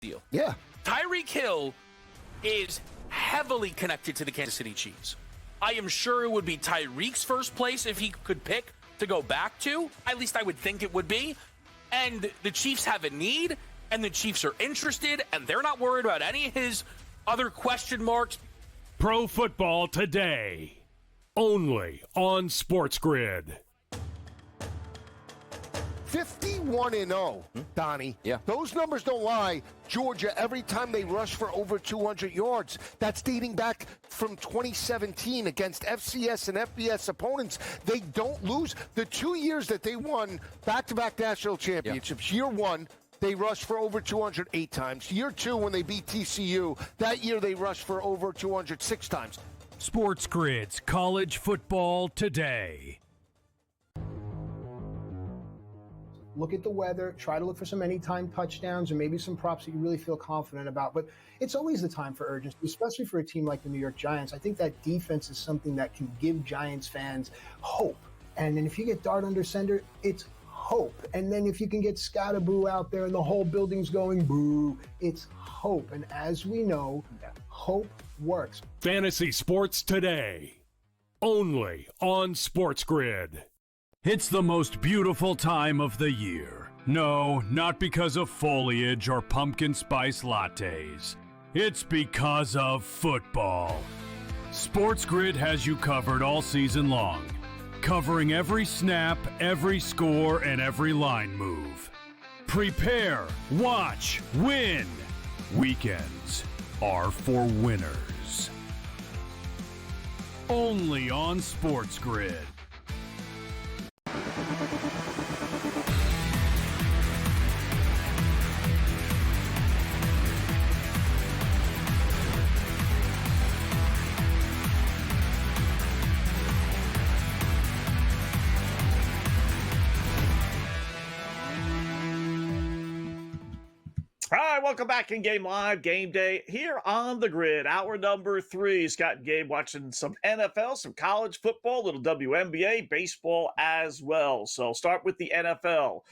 deal. Yeah. Tyreek Hill is heavily connected to the Kansas City Chiefs. I am sure it would be Tyreek's first place if he could pick to go back to. At least I would think it would be. And the Chiefs have a need, and the Chiefs are interested, and they're not worried about any of his other question marks. Pro Football Today, only on SportsGrid. 51-0, Donnie. Yeah. Those numbers don't lie. Georgia, every time they rush for over 200 yards, that's dating back from 2017 against FCS and FBS opponents. They don't lose. The 2 years that they won back-to-back national championships, year one, they rushed for over 208 times. Year two, when they beat TCU, that year they rushed for over 206 times. SportsGrid's College Football Today. Look at the weather, try to look for some anytime touchdowns or maybe some props that you really feel confident about. But it's always the time for urgency, especially for a team like the New York Giants. I think that defense is something that can give Giants fans hope. And then if you get Dart under center, it's hope. And then if you can get Scatterboo out there and the whole building's going boo, it's hope. And as we know, hope works. Fantasy Sports Today, only on SportsGrid. It's the most beautiful time of the year. No, not because of foliage or pumpkin spice lattes. It's because of football. SportsGrid has you covered all season long, covering every snap, every score, and every line move. Prepare, watch, win. Weekends are for winners. Only on SportsGrid. All right, welcome back in Game Live, Game Day, here on the grid. Hour number 3. Scott and Gabe watching some NFL, some college football, little WNBA, baseball as well. So start with the NFL.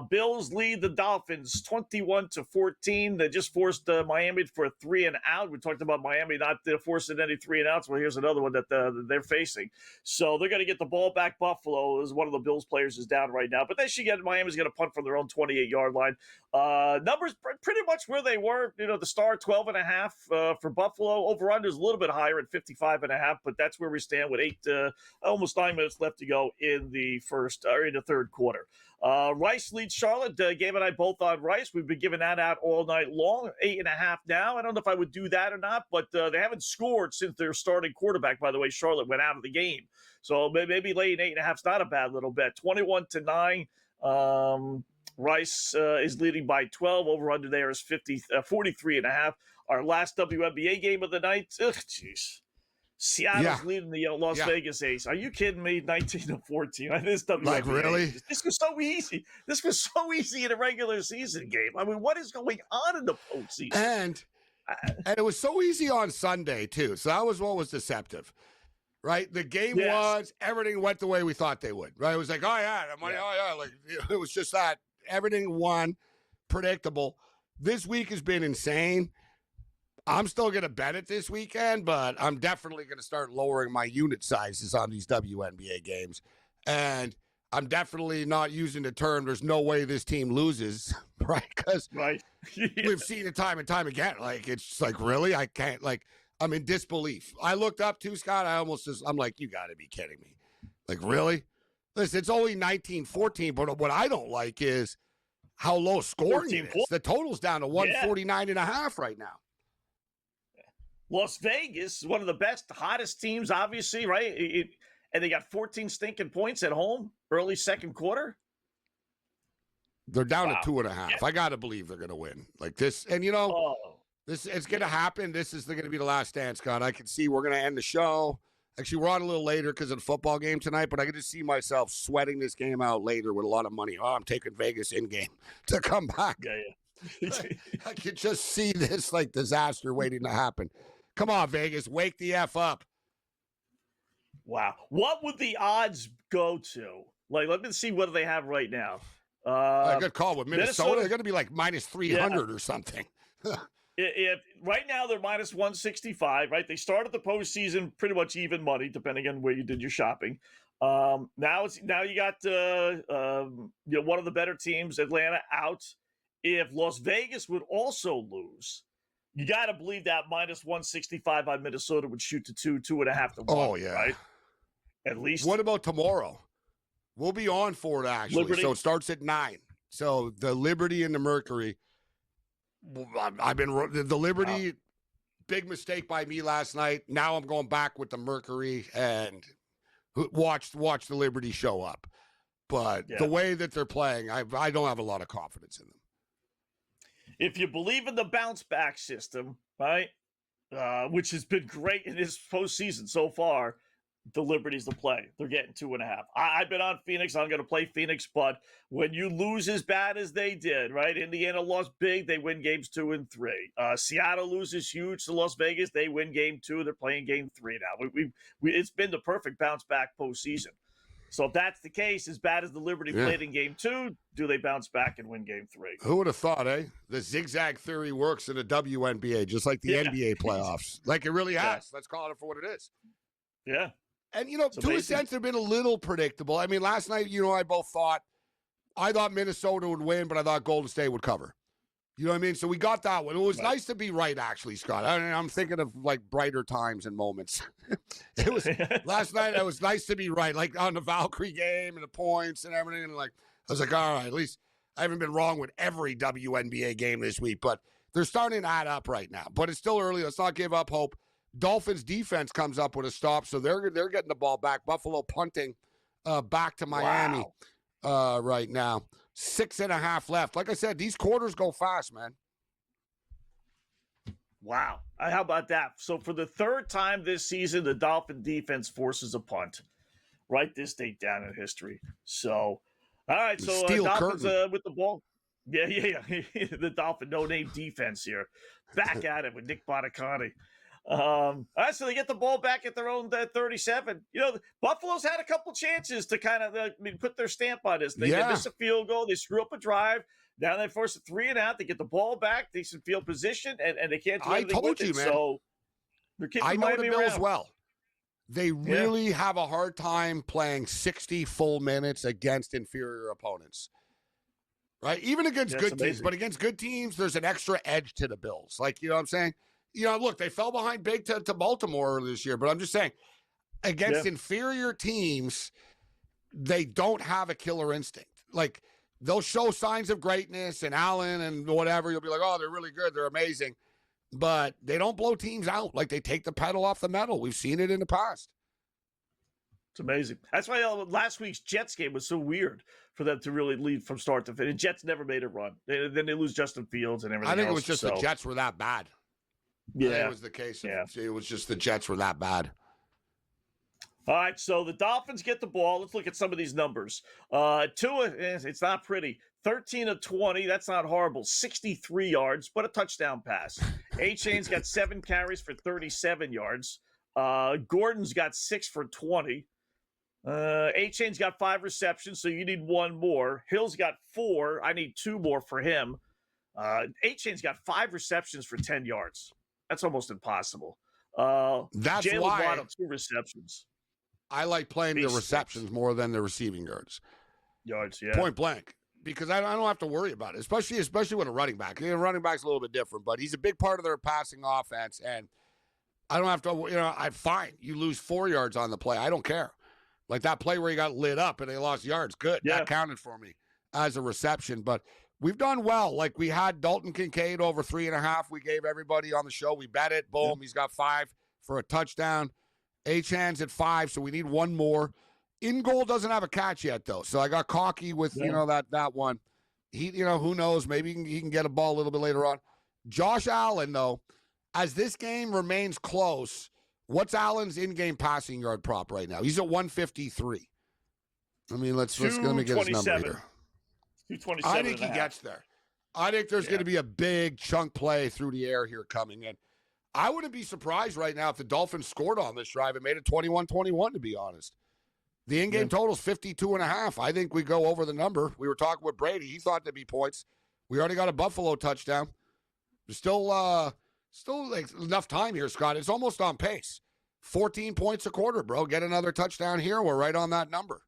Bills lead the Dolphins 21-14. They just forced Miami for a 3-and-out. We talked about Miami not forcing any 3-and-outs. Well, here's another one that they're facing. So they're going to get the ball back. Buffalo is one of the Bills players is down right now, but they should get Miami's going to punt from their own 28-yard line. Numbers pretty much where they were. You know, the star 12.5 for Buffalo. Over-under is a little bit higher at 55.5, but that's where we stand with almost 9 minutes left to go in the third quarter. Rice leads Charlotte. Gabe and I both on Rice. We've been giving that out all night long. 8.5 now. I don't know if I would do that or not, but they haven't scored since their starting quarterback. By the way, Charlotte went out of the game, so maybe laying 8.5 is not a bad little bet. 21-9. Rice is leading by 12. Over under there is 43.5. Our last WNBA game of the night. Jeez. Seattle's leading the Las Vegas Ace. Are you kidding me? 19-14. This WNBA. Like, really? This was so easy. This was so easy in a regular season game. I mean, what is going on in the postseason? And it was so easy on Sunday, too. So that was what was deceptive. Right? The game was, everything went the way we thought they would. Right? It was like, like, it was just that. Everything won, predictable. This week has been insane. I'm still going to bet it this weekend, but I'm definitely going to start lowering my unit sizes on these WNBA games. And I'm definitely not using the term, there's no way this team loses, right? Because we've seen it time and time again. Like, it's like, really? I can't, like, I'm in disbelief. I looked up to Scott. I'm like, you got to be kidding me. Like, really? Listen, it's only 19-14, but what I don't like is how low scoring it is. The total's down to 149.5 right now. Las Vegas, one of the best, hottest teams, obviously, right? And they got 14 stinking points at home early second quarter. They're down to 2.5. Yeah. I got to believe they're going to win. Like this, and this it's going to happen. This is going to be the last stand, Scott. I can see we're going to end the show. Actually, we're on a little later because of the football game tonight, but I can just see myself sweating this game out later with a lot of money. Oh, I'm taking Vegas in-game to come back. Yeah. I could just see this, like, disaster waiting to happen. Come on, Vegas, wake the F up. Wow. What would the odds go to? Like, let me see what they have right now. Good call with Minnesota. They're going to be like minus 300 or something. If right now they're minus 165, right? They started the postseason pretty much even money, depending on where you did your shopping. Now you got one of the better teams, Atlanta, out. If Las Vegas would also lose, you got to believe that minus 165 on Minnesota would shoot to 2.5 to 1. Oh yeah, right? At least. What about tomorrow? We'll be on for it actually. Liberty. So it starts at 9. So the Liberty and the Mercury. The Liberty, big mistake by me last night. Now I'm going back with the Mercury and watch the Liberty show up. But the way that they're playing, I don't have a lot of confidence in them. If you believe in the bounce back system, right, which has been great in this postseason so far, the Liberty's the play. They're getting 2.5. I've been on Phoenix. I'm going to play Phoenix, but when you lose as bad as they did, right? Indiana lost big. They win games 2 and 3. Seattle loses huge to Las Vegas. They win game 2. They're playing game 3 now. It's been the perfect bounce back postseason. So if that's the case, as bad as the Liberty played in game 2, do they bounce back and win game 3? Who would have thought, eh? The zigzag theory works in the WNBA, just like the NBA playoffs. Like it really has. Let's call it for what it is. Yeah. And, to a sense, they've been a little predictable. I mean, last night, I thought Minnesota would win, but I thought Golden State would cover. You know what I mean? So we got that one. It was nice to be right, actually, Scott. I'm thinking of, brighter times and moments. It was last night, it was nice to be right, like on the Valkyrie game and the points and everything. And, I was like, all right, at least I haven't been wrong with every WNBA game this week. But they're starting to add up right now. But it's still early. Let's not give up hope. Dolphins defense comes up with a stop, so they're getting the ball back. Buffalo punting back to Miami right now. 6.5 left. Like I said, these quarters go fast, man. Wow. How about that? So for the third time this season, the Dolphin defense forces a punt. Write this date down in history. So, all right. So Dolphins with the ball. Yeah. The Dolphin no-name defense here. Back at it with Nick Bonacani. All right, so they get the ball back at their own 37. Buffalo's had a couple chances to kind of put their stamp on this. They miss a field goal. They screw up a drive. Now they force a 3 and out. They get the ball back, decent field position, and they can't do anything with it. Man. So they're keeping I know Miami the Bills around. well. They really have a hard time playing 60 full minutes against inferior opponents. Right? Even against good teams. But against good teams, there's an extra edge to the Bills. You know what I'm saying? Look, they fell behind big to Baltimore earlier this year, but I'm just saying, against inferior teams, they don't have a killer instinct. They'll show signs of greatness and Allen and whatever. You'll be like, oh, they're really good. They're amazing. But they don't blow teams out. They take the pedal off the metal. We've seen it in the past. It's amazing. That's why last week's Jets game was so weird for them to really lead from start to finish. Jets never made a run. Then they lose Justin Fields and everything else. I think it was just the Jets were that bad. Yeah, that was the case. It was just the Jets were that bad. All right, so the Dolphins get the ball. Let's look at some of these numbers. Tua, it's not pretty. 13 of 20, that's not horrible. 63 yards, but a touchdown pass. A-Chain's got 7 carries for 37 yards. Gordon's got 6 for 20. A-Chain's got 5 receptions, so you need 1 more. Hill's got 4. I need 2 more for him. A-Chain's got 5 receptions for 10 yards. That's almost impossible. That's Jalen why Waddle, 2 receptions. I like playing the receptions more than the receiving yards. Point blank. Because I don't have to worry about it, especially with a running back. A running back's a little bit different, but he's a big part of their passing offense, and I don't have to, I'm fine. You lose 4 yards on the play. I don't care. That play where he got lit up and they lost yards, good. Yeah. That counted for me as a reception, but we've done well. We had Dalton Kincaid over 3.5. We gave everybody on the show. We bet it. Boom. He's got 5 for a touchdown. Achan's at 5, so we need 1 more. In goal doesn't have a catch yet, though. So I got cocky with, that one. He, who knows? Maybe he can get a ball a little bit later on. Josh Allen, though, as this game remains close, what's Allen's in-game passing yard prop right now? He's at 153. Let me get his number here. 227. I think he gets there. I think there's going to be a big chunk play through the air here coming in. I wouldn't be surprised right now if the Dolphins scored on this drive and made it 21-21, to be honest. The in-game total is 52.5. I think we go over the number. We were talking with Brady. He thought there'd be points. We already got a Buffalo touchdown. Still like enough time here, Scott. It's almost on pace. 14 points a quarter, bro. Get another touchdown here. We're right on that number.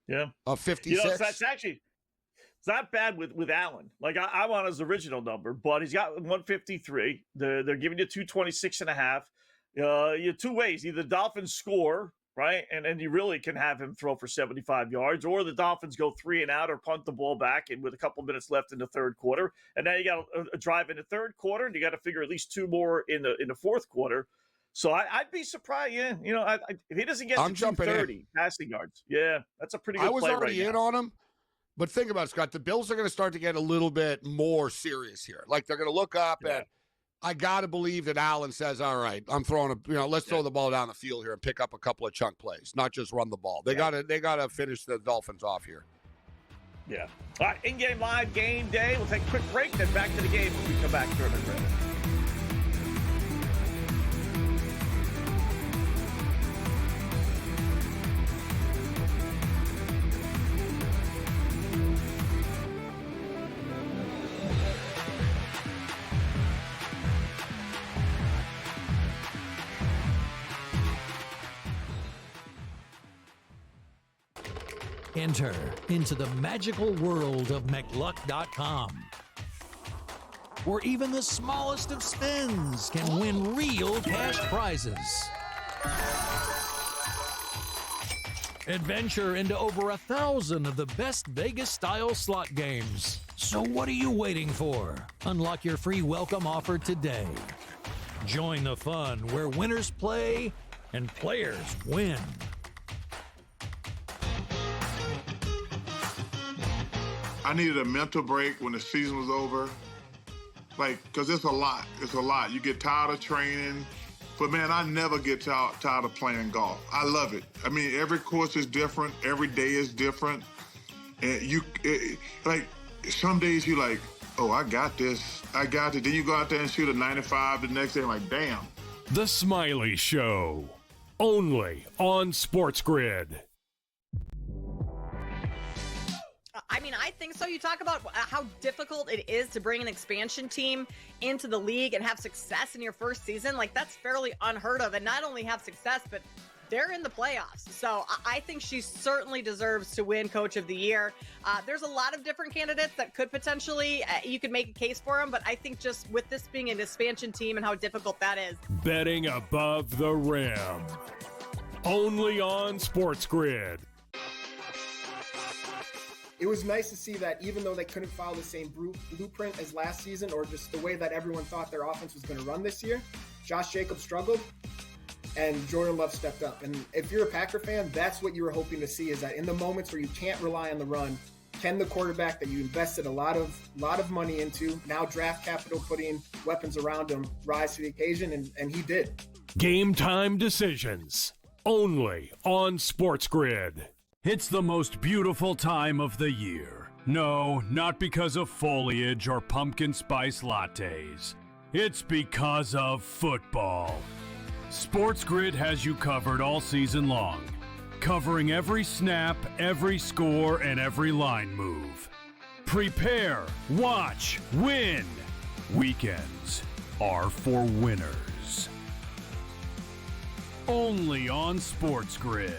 Yeah. Of 56. That's actually it's not bad with Allen. Like I want his original number, but he's got 153. They're giving you 226.5. You have two ways. Either the Dolphins score, right? And you really can have him throw for 75 yards, or the Dolphins go 3 and out or punt the ball back and with a couple minutes left in the third quarter. And now you got a drive in the third quarter, and you got to figure at least 2 more in the fourth quarter. So I'd be surprised. Yeah, if he doesn't get to 230 passing yards, yeah, that's a pretty good play. I was already in on him, but think about it, Scott. The Bills are going to start to get a little bit more serious here. Like they're going to look up and I got to believe that Allen says, all right, I'm throwing let's throw the ball down the field here and pick up a couple of chunk plays, not just run the ball. They got to finish the Dolphins off here. Yeah. All right, in-game live game day. We'll take a quick break, then back to the game when we come back to it. Enter into the magical world of McLuck.com, where even the smallest of spins can win real cash prizes. Adventure into over 1,000 of the best Vegas-style slot games. So what are you waiting for? Unlock your free welcome offer today. Join the fun where winners play and players win. I needed a mental break when the season was over. Because it's a lot. It's a lot. You get tired of training. But, man, I never get tired of playing golf. I love it. I mean, every course is different. Every day is different. And some days you're like, oh, I got this. I got it. Then you go out there and shoot a 95 the next day. I'm like, damn. The Smiley Show. Only on SportsGrid. I mean, I think so. You talk about how difficult it is to bring an expansion team into the league and have success in your first season. Like, that's fairly unheard of. And not only have success, but they're in the playoffs. So I think she certainly deserves to win Coach of the Year. There's a lot of different candidates that could potentially, you could make a case for them. But I think just with this being an expansion team and how difficult that is. Betting above the rim. Only on SportsGrid. It was nice to see that even though they couldn't follow the same blueprint as last season or just the way that everyone thought their offense was going to run this year, Josh Jacobs struggled and Jordan Love stepped up. And if you're a Packer fan, that's what you were hoping to see, is that in the moments where you can't rely on the run, can the quarterback that you invested a lot of money into, now draft capital, putting weapons around him, rise to the occasion, and he did. Game time decisions. Only on SportsGrid. It's the most beautiful time of the year. No, not because of foliage or pumpkin spice lattes. It's because of football. SportsGrid has you covered all season long, covering every snap, every score, and every line move. Prepare, watch, win. Weekends are for winners. Only on SportsGrid.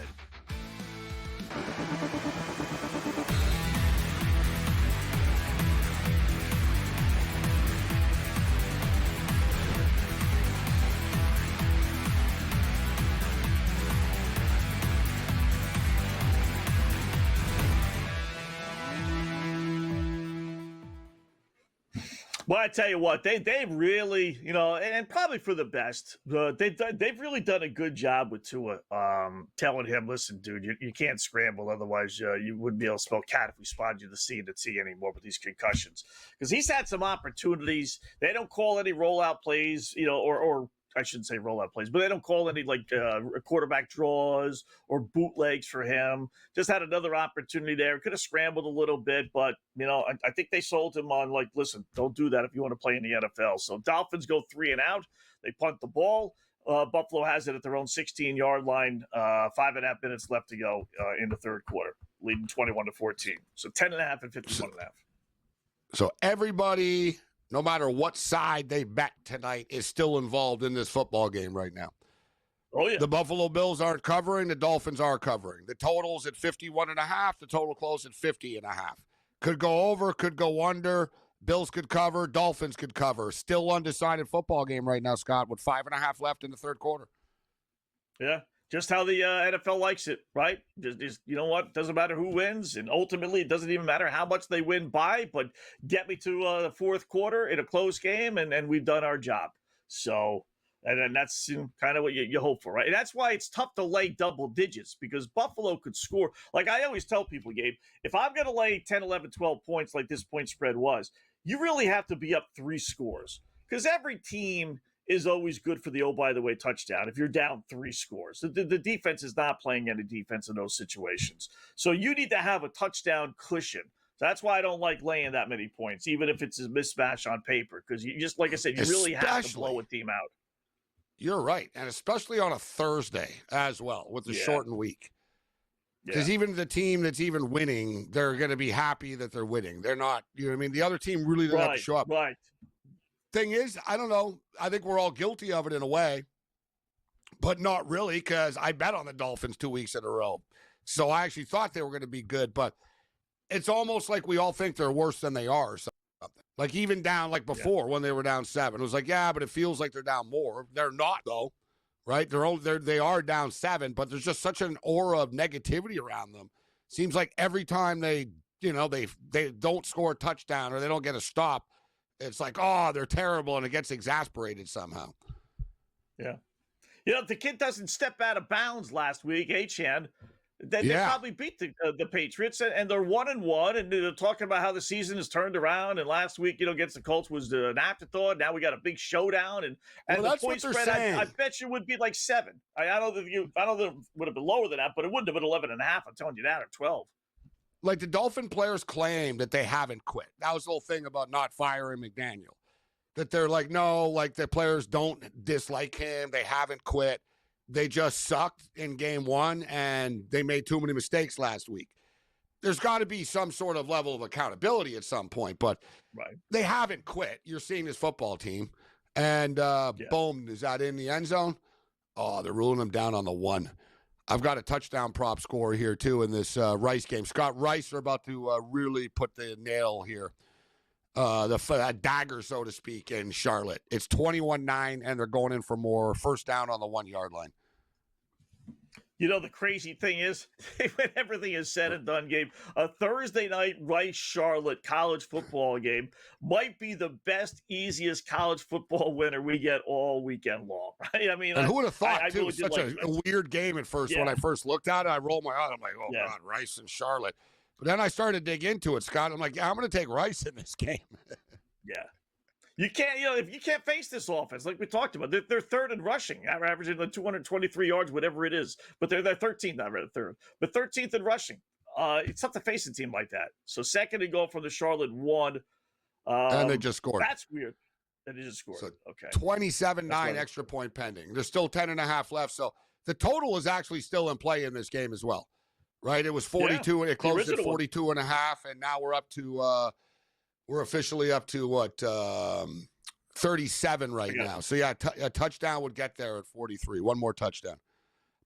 Well, I tell you what, they really, and probably for the best, they've really done a good job with Tua, telling him, listen, dude, you can't scramble, otherwise you wouldn't be able to spell cat if we spotted you the C and the T anymore with these concussions. Because he's had some opportunities. They don't call any rollout plays, or I shouldn't say rollout plays, but they don't call any quarterback draws or bootlegs for him. Just had another opportunity there. Could have scrambled a little bit, but I think they sold him on listen, don't do that if you want to play in the NFL. So Dolphins go 3 and out. They punt the ball. Buffalo has it at their own 16-yard line. 5.5 minutes left to go in the third quarter, leading 21-14. So 10.5 and 51.5. So everybody, no matter what side they bet tonight, is still involved in this football game right now. Oh, yeah. The Buffalo Bills aren't covering. The Dolphins are covering. The total's at 51.5. The total close at 50.5. Could go over, could go under. Bills could cover. Dolphins could cover. Still undecided football game right now, Scott, with 5.5 left in the third quarter. Yeah. Just how the NFL likes it, right? Just, you know what? Doesn't matter who wins. And ultimately, it doesn't even matter how much they win by, but get me to the fourth quarter in a close game, and we've done our job. So, and that's kind of what you hope for, right? And that's why it's tough to lay double digits, because Buffalo could score. Like I always tell people, Gabe, if I'm going to lay 10, 11, 12 points like this point spread was, you really have to be up 3 scores, because every team is always good for the, oh, by the way, touchdown if you're down 3 scores. The defense is not playing any defense in those situations. So you need to have a touchdown cushion. So that's why I don't like laying that many points, even if it's a mismatch on paper, because you just, like I said, you really have to blow a team out. You're right, and especially on a Thursday as well with the shortened week. Because even the team that's even winning, they're going to be happy that they're winning. They're not, you know what I mean? The other team really doesn't have to show up. Right. Thing is, I don't know. I think we're all guilty of it in a way, but not really, because I bet on the Dolphins 2 weeks in a row. So I actually thought they were going to be good, but it's almost like we all think they're worse than they are or something. Like even down like before when they were down 7. It was like, yeah, but it feels like they're down more. They're not, though, right? They are down 7, but there's just such an aura of negativity around them. Seems like every time they don't score a touchdown or they don't get a stop, it's like, oh, they're terrible, and it gets exasperated somehow. Yeah. You know, if the kid doesn't step out of bounds last week, Chan, they probably beat the Patriots, and they're 1-1, and they're talking about how the season has turned around, and last week, against the Colts was an afterthought. Now we got a big showdown, and the point spread, I bet you would be like 7. I don't know that it would have been lower than that, but it wouldn't have been 11.5. I'm telling you that, or 12. Like the Dolphin players claim that they haven't quit. That was the whole thing about not firing McDaniel. That they're like, no, like the players don't dislike him. They haven't quit. They just sucked in game 1, and they made too many mistakes last week. There's got to be some sort of level of accountability at some point, but they haven't quit. You're seeing this football team, and boom, is that in the end zone? Oh, they're ruling them down on the 1. I've got a touchdown prop score here, too, in this Rice game. Scott Rice are about to really put the nail here, the dagger, so to speak, in Charlotte. It's 21-9, and they're going in for more. First down on the 1-yard line. You know, the crazy thing is, when everything is said and done, Gabe, a Thursday night Rice-Charlotte college football game might be the best, easiest college football winner we get all weekend long, right? I mean, and who would have thought, too? Really It was such a weird game at first. When I first looked at it, I rolled my eyes. I'm like, oh, God, Rice and Charlotte. But then I started to dig into it, Scott. I'm like, yeah, I'm going to take Rice in this game. Yeah. You can't, if you can't face this offense, like we talked about, they're third in rushing, averaging like 223 yards, whatever it is. But they're 13th, not rather third, but 13th in rushing. It's tough to face a team like that. So second and goal from the Charlotte 1. And they just scored. That's weird. They just scored. So okay. 27-9 extra point pending. There's still 10.5 left. So the total is actually still in play in this game as well, right? It was 42, and it closed at 42.5, and now we're up to we're officially up to what 37 right now. So yeah, a touchdown would get there at 43. One more touchdown.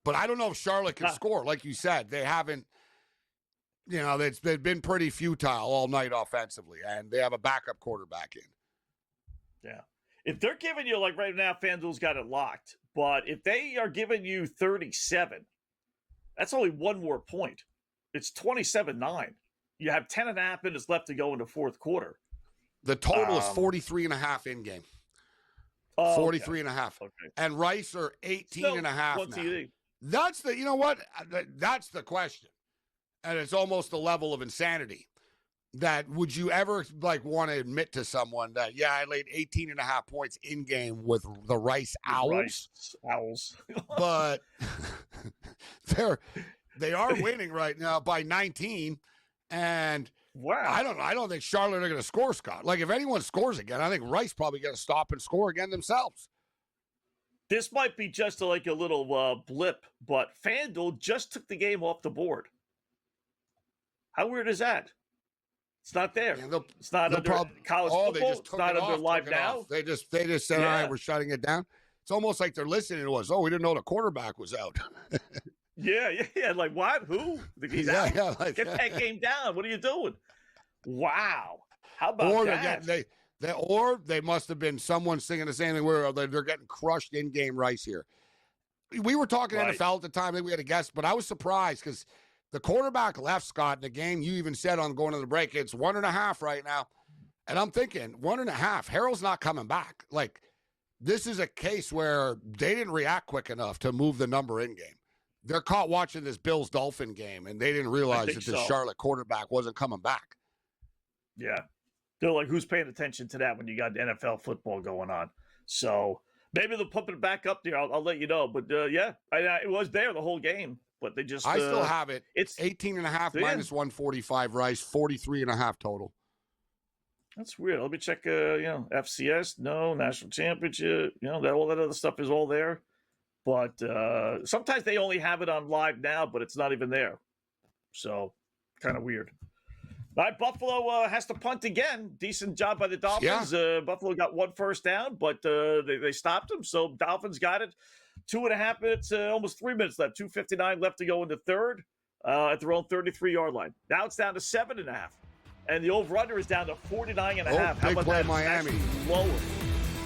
But I don't know if Charlotte can score. Like you said, they haven't. They've been pretty futile all night offensively, and they have a backup quarterback in. Yeah. If they're giving you, like right now, FanDuel's got it locked. But if they are giving you 37, that's only one more point. It's 27-9. You have 10.5 minutes left to go in the fourth quarter. The total is 43.5 in game. 43.5. Okay. And Rice are 18.5 now. That's the, you know what? That's the question. And it's almost a level of insanity. That would you ever want to admit to someone that, yeah, I laid 18.5 points in game with the Rice Owls. But they are winning right now by 19. And wow, I don't think Charlotte are going to score, Scott. Like, if anyone scores again, I think Rice probably going to stop and score again themselves. This might be just a little blip, but FanDuel just took the game off the board. How weird is that? It's not there. Yeah, it's not under college football. They just it's not under Live Now. They just said, all right, we're shutting it down. It's almost like they're listening to us. Oh, we didn't know the quarterback was out. Yeah. Like, what? Who? He's out. Yeah, like, get that game down. What are you doing? Wow. How about that? Or they must have been someone singing the same thing where they're getting crushed in-game rice here. We were talking NFL at the time. I think we had a guest, but I was surprised because the quarterback left, Scott, in the game. You even said on going to the break, it's 1.5 right now. And I'm thinking, 1.5. Harrell's not coming back. Like, this is a case where they didn't react quick enough to move the number in game. They're caught watching this Bills-Dolphin game, and they didn't realize that the Charlotte quarterback wasn't coming back. Yeah. They're like, who's paying attention to that when you got NFL football going on? So maybe they'll pump it back up there. I'll let you know. But, it was there the whole game. But they just I still have it. It's 18.5 minus 145 rice, 43.5 total. That's weird. Let me check, FCS. No, national championship. All that other stuff is all there. But sometimes they only have it on Live Now, but it's not even there. So kind of weird. All right, Buffalo has to punt again. Decent job by the Dolphins. Yeah. Buffalo got 1 first down, but they stopped them. So Dolphins got it. 2.5 minutes, almost 3 minutes left. 2:59 left to go in the third at their own 33-yard line. Now it's down to 7.5. And the over-under is down to 49.5. How about that? Miami. Lower.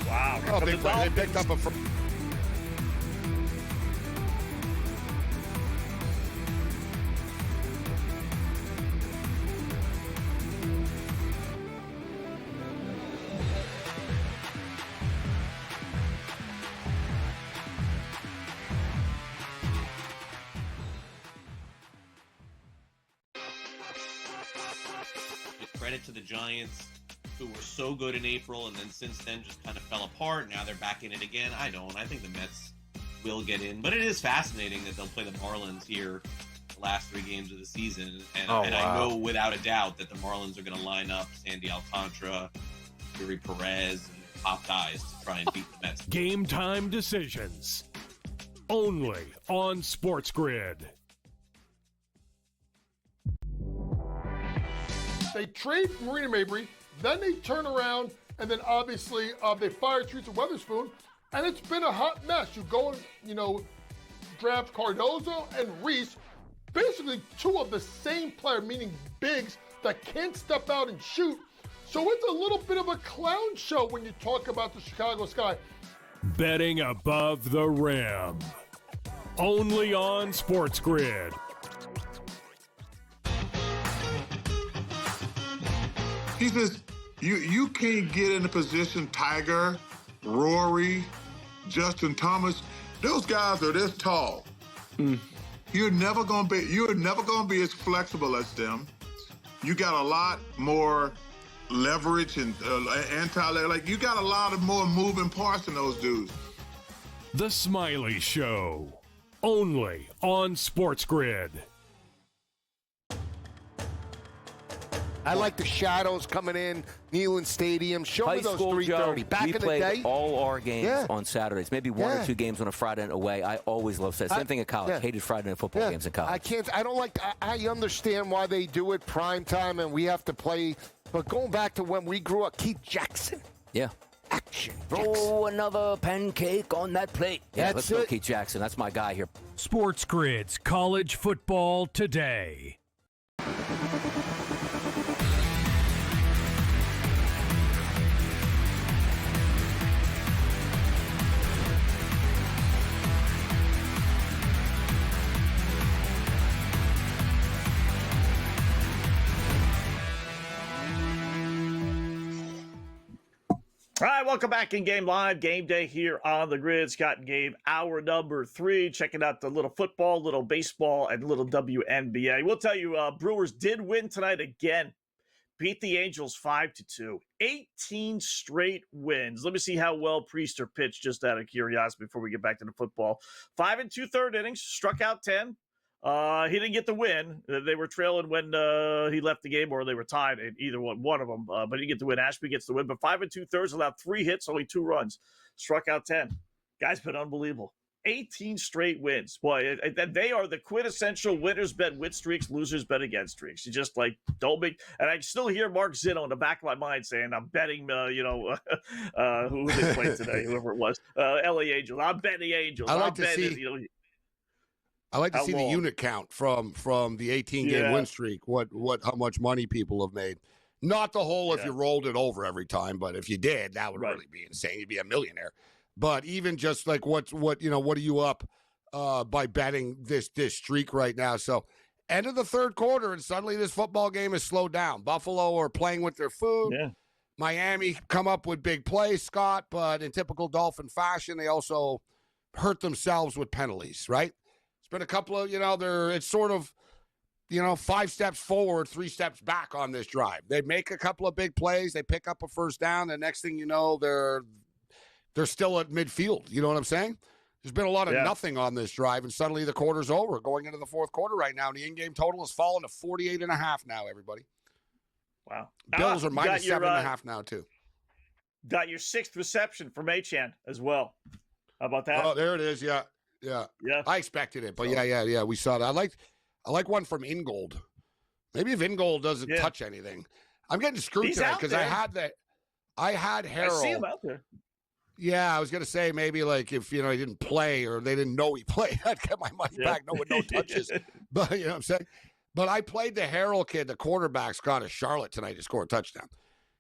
Wow. Big play. They picked up a credit to the Giants, who were so good in April and then since then just kind of fell apart. Now they're back in it again. I think the Mets will get in, but it is fascinating that they'll play the Marlins here the last 3 games of the season. And I know without a doubt that the Marlins are going to line up Sandy Alcantara, Yuri Perez, and top guys to try and beat the Mets. Game time decisions. Only on SportsGrid. They trade Marina Mabry, then they turn around, and then obviously they fire Teresa Weatherspoon, and it's been a hot mess. You go and, draft Cardozo and Reese, basically 2 of the same player, meaning bigs that can't step out and shoot. So it's a little bit of a clown show when you talk about the Chicago Sky. Betting above the rim. Only on SportsGrid. He says, you can't get in a position, Tiger, Rory, Justin Thomas, those guys are this tall. You're never gonna be as flexible as them. You got a lot more leverage and you got a lot of more moving parts than those dudes. The Smiley Show. Only on SportsGrid. I like the shadows coming in, Neyland Stadium. Show me those 3:30. Joe, Back in the played day, all our games on Saturdays. Maybe 1 or 2 games on a Friday night away. I always loved that. Same thing in college. Hated Friday night football games in college. I understand why they do it prime time and we have to play. But going back to when we grew up, Keith Jackson. Yeah. Action. Throw another pancake on that plate. Yeah, That's let's go, it. Keith Jackson. That's my guy here. SportsGrid's College Football Today. All right, welcome back in Game Live. Game Day here on the grid. Scott and Gabe, hour number 3. Checking out the little football, little baseball, and little WNBA. We'll tell you, Brewers did win tonight again. Beat the Angels 5-2. 18 straight wins. Let me see how well Priester pitched, just out of curiosity, before we get back to the football. 5 2/3 innings, struck out 10. He didn't get the win. They were trailing when he left the game, or they were tied in either one of them. But he didn't get the win. Ashby gets the win. But 5 2/3, allowed 3 hits, only 2 runs. Struck out 10. Guy's been unbelievable. 18 straight wins. Boy, they are the quintessential winners bet with streaks, losers bet against streaks. You just like don't make. And I still hear Mark Zeno in the back of my mind saying, "I'm betting, who they played today, whoever it was, LA Angels. I'm betting the Angels. I like to see. I like to see the unit count from the 18-game win streak. How much money people have made. Not the whole if you rolled it over every time, but if you did, that would really be insane. You'd be a millionaire. But even just like what are you up by betting this streak right now? So end of the third quarter, and suddenly this football game is slowed down. Buffalo are playing with their food. Yeah. Miami come up with big plays, Scott, but in typical Dolphin fashion, they also hurt themselves with penalties, right? It's been a couple of, it's sort of, 5 steps forward, 3 steps back on this drive. They make a couple of big plays. They pick up a first down. The next thing you know, they're still at midfield. You know what I'm saying? There's been a lot of nothing on this drive, and suddenly the quarter's over. Going into the fourth quarter right now, and the in-game total has fallen to 48.5 now, everybody. Wow. Bills are minus 7.5 now, too. Got your 6th reception from Achane as well. How about that? Oh, there it is. Yeah. I expected it, but yeah. We saw that. I like one from Ingold. Maybe if Ingold doesn't touch anything. I'm getting screwed tonight because I had Harrell. I see him out there. Yeah, I was going to say maybe like if, he didn't play or they didn't know he played, I'd get my money back. No touches. But, you know what I'm saying? But I played the Harrell kid, the quarterback, Scott of Charlotte tonight to score a touchdown.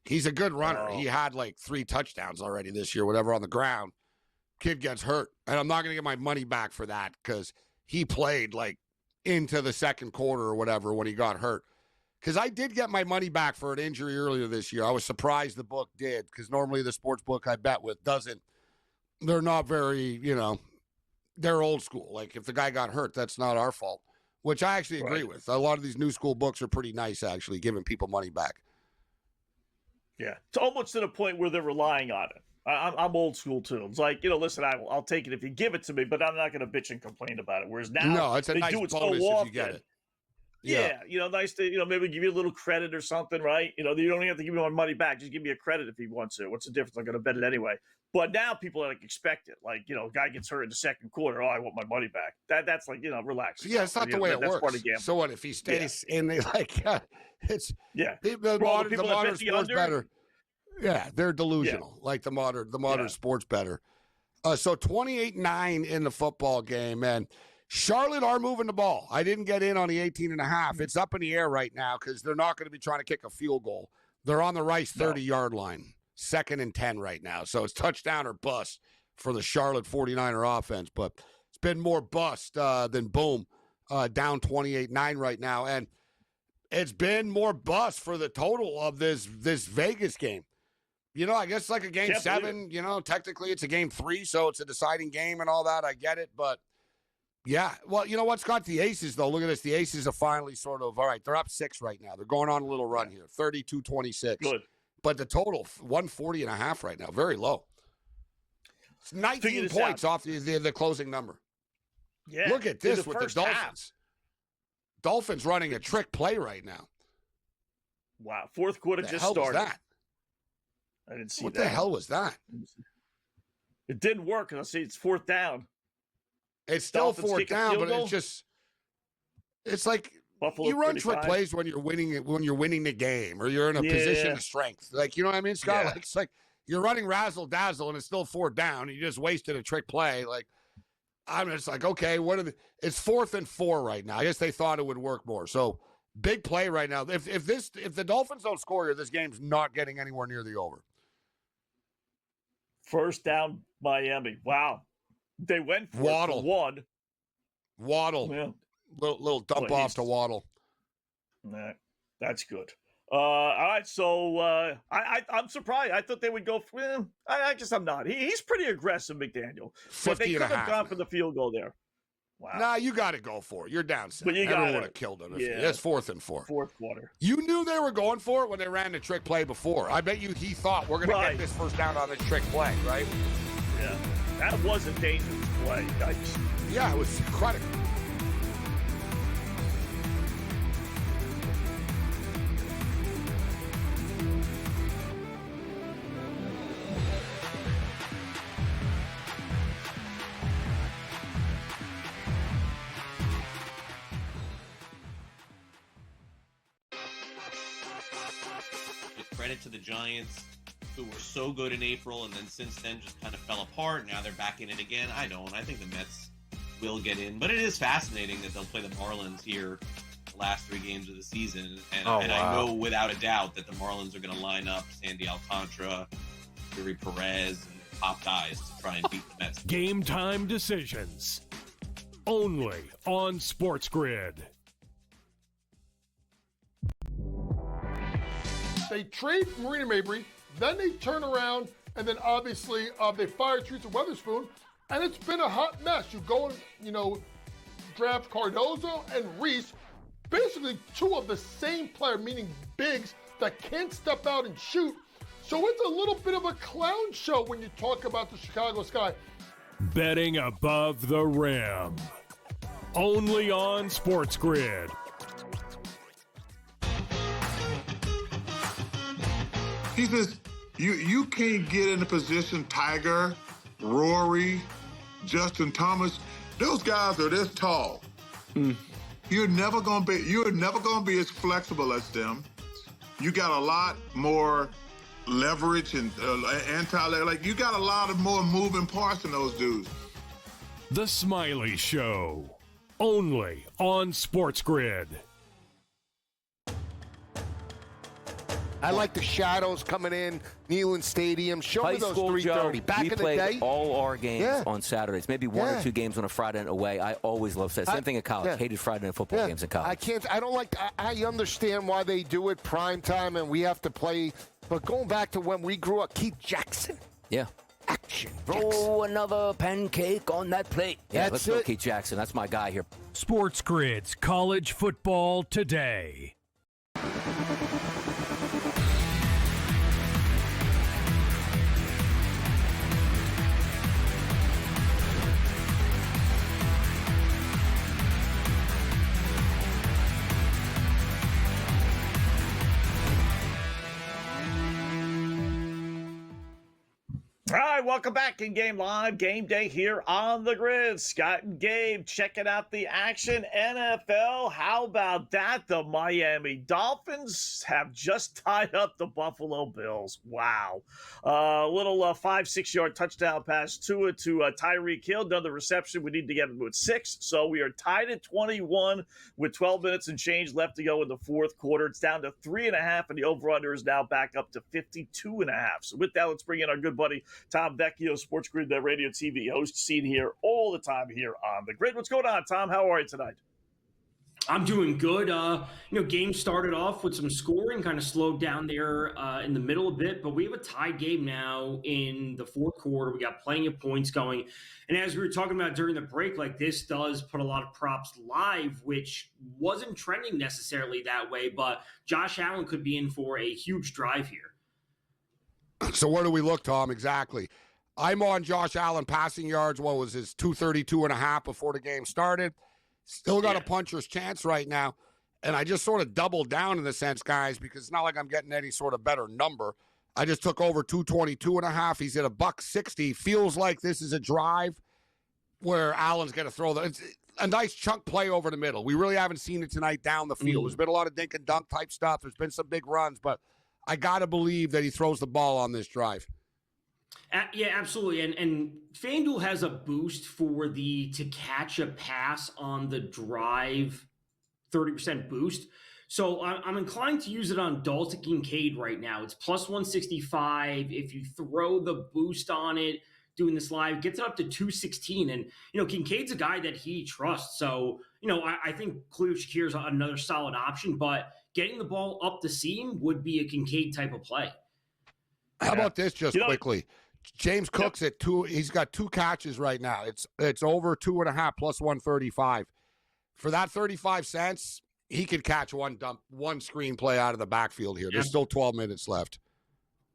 He's a good runner. He had like 3 touchdowns already this year, whatever, on the ground. Kid gets hurt. And I'm not going to get my money back for that because he played like into the second quarter or whatever when he got hurt. Because I did get my money back for an injury earlier this year. I was surprised the book did because normally the sports book I bet with doesn't. They're not very, they're old school. Like if the guy got hurt, that's not our fault, which I actually agree with. A lot of these new school books are pretty nice, actually, giving people money back. Yeah. It's almost to the point where they're relying on it. I'm old school, too. It's like, listen, I'll take it if you give it to me, but I'm not going to bitch and complain about it. Whereas now, it's a nice bonus if you get it. Yeah, nice to, maybe give you a little credit or something, right? You don't even have to give me my money back. Just give me a credit if he wants to. What's the difference? I'm going to bet it anyway. But now people are like expect it. Like, guy gets hurt in the second quarter. Oh, I want my money back. That's like, relax. Yeah, it's not the way it works. Part of gambling. So what if he stays in the the modern sports better. Yeah, they're delusional. Like the modern sports better. So 28-9 in the football game, and Charlotte are moving the ball. I didn't get in on the 18.5. It's up in the air right now because they're not going to be trying to kick a field goal. They're on the Rice 30-yard line, 2nd and 10 right now. So it's touchdown or bust for the Charlotte 49er offense. But it's been more bust than boom, down 28-9 right now. And it's been more bust for the total of this Vegas game. I guess like a game 7, technically it's a game 3, so it's a deciding game and all that. I get it, but yeah. Well, you know what's got the Aces, though? Look at this. The Aces are finally sort of, all right, they're up 6 right now. They're going on a little run here, 32-26. Good. But the total, 140.5 right now, very low. It's 19 points off the closing number. Yeah. Look at this with the Dolphins. Dolphins running a trick play right now. Wow. Fourth quarter just started. What the hell was that? I didn't see what that. What the hell was that? It didn't work. I'll see it's 4th down. It's still Dolphins 4th down, but it's like Buffalo you run 35. Trick plays when you're winning the game or you're in a position of strength. Like, you know what I mean, Scott? Yeah. Like, it's like you're running razzle dazzle and it's still 4th down. And you just wasted a trick play. Like, I'm just like, okay, it's 4th and 4 right now. I guess they thought it would work more. So big play right now. If the Dolphins don't score here, this game's not getting anywhere near the over. First down, Miami. Wow. They went for Waddle. It for 1. Waddle. Yeah. Little dump off to Waddle. Nah, that's good. All right, so I'm surprised. I thought they would go for I guess I'm not. He's pretty aggressive, McDaniel. But they could have gone for the field goal there. Wow. Nah, you got to go for it. You're down 7. Everyone would have killed him. It's 4th and 4. Fourth quarter. You knew they were going for it when they ran the trick play before. I bet you he thought we're going to get this first down on this trick play, right? Yeah. That was a dangerous play. Yeah, it was incredible. credit to the Giants, who were so good in April and then since then just kind of fell apart. Now they're back in it again. I don't. I think the Mets will get in. But it is fascinating that they'll play the Marlins here the last 3 games of the season. And, I know without a doubt that the Marlins are going to line up Sandy Alcantara, Yuri Perez, and top guys to try and beat the Mets. Game time decisions. Only on SportsGrid. They trade Marina Mabry, then they turn around, and then obviously they fire Teresa Weatherspoon, and it's been a hot mess. You go and, draft Cardozo and Reese, basically 2 of the same player, meaning bigs that can't step out and shoot. So it's a little bit of a clown show when you talk about the Chicago Sky. Betting above the rim. Only on SportsGrid. He says, you can't get in the position Tiger, Rory, Justin Thomas. Those guys are this tall. You're never gonna be as flexible as them. You got a lot more leverage and like you got a lot of more moving parts than those dudes. The Smiley Show. Only on SportsGrid. I like the shadows coming in, Neyland Stadium. Show High me those school, 3:30. Joe, Back we in the played day, all our games on Saturdays. Maybe 1 or 2 games on a Friday night away. I always loved that. Same thing in college. Hated Friday night football games in college. I don't like. I understand why they do it prime time, and we have to play. But going back to when we grew up, Keith Jackson. Yeah. Action. Throw another pancake on that plate. Yeah, let's go, it. Keith Jackson. That's my guy here. SportsGrid's College Football Today. All right, welcome back in Game Live, Game Day here on the Grid. Scott and Gabe checking out the action. NFL, how about that? The Miami Dolphins have just tied up the Buffalo Bills. Wow. A little 5-6 yard touchdown pass to Tyreek Hill. Another reception. We need to get him with 6. So we are tied at 21 with 12 minutes and change left to go in the fourth quarter. It's down to 3.5, and the over-under is now back up to 52.5. So with that, let's bring in our good buddy Tom Vecchio, SportsGrid Radio TV host, seen here all the time here on the Grid. What's going on, Tom? How are you tonight? I'm doing good. Game started off with some scoring, kind of slowed down there in the middle a bit, but we have a tied game now in the fourth quarter. We got plenty of points going. And as we were talking about during the break, like this does put a lot of props live, which wasn't trending necessarily that way, but Josh Allen could be in for a huge drive here. So where do we look, Tom? Exactly. I'm on Josh Allen passing yards. What was his 232.5 before the game started? Still got a puncher's chance right now. And I just sort of doubled down in the sense, guys, because it's not like I'm getting any sort of better number. I just took over 222.5. He's at $160. Feels like this is a drive where Allen's going to throw it's a nice chunk play over the middle. We really haven't seen it tonight down the field. There's been a lot of dink and dunk type stuff. There's been some big runs, but I got to believe that he throws the ball on this drive. Yeah, absolutely. And FanDuel has a boost for the to catch a pass on the drive 30% boost. So I'm inclined to use it on Dalton Kincaid right now. It's plus 165. If you throw the boost on it, doing this live, gets it up to 216. And, Kincaid's a guy that he trusts. So, I think Khalil Shakir is another solid option, but getting the ball up the seam would be a Kincaid type of play. How about this just quickly? James Cook's at 2. He's got 2 catches right now. It's over 2.5 plus 135. For that 35 cents, he could catch one screenplay out of the backfield here. There's still 12 minutes left.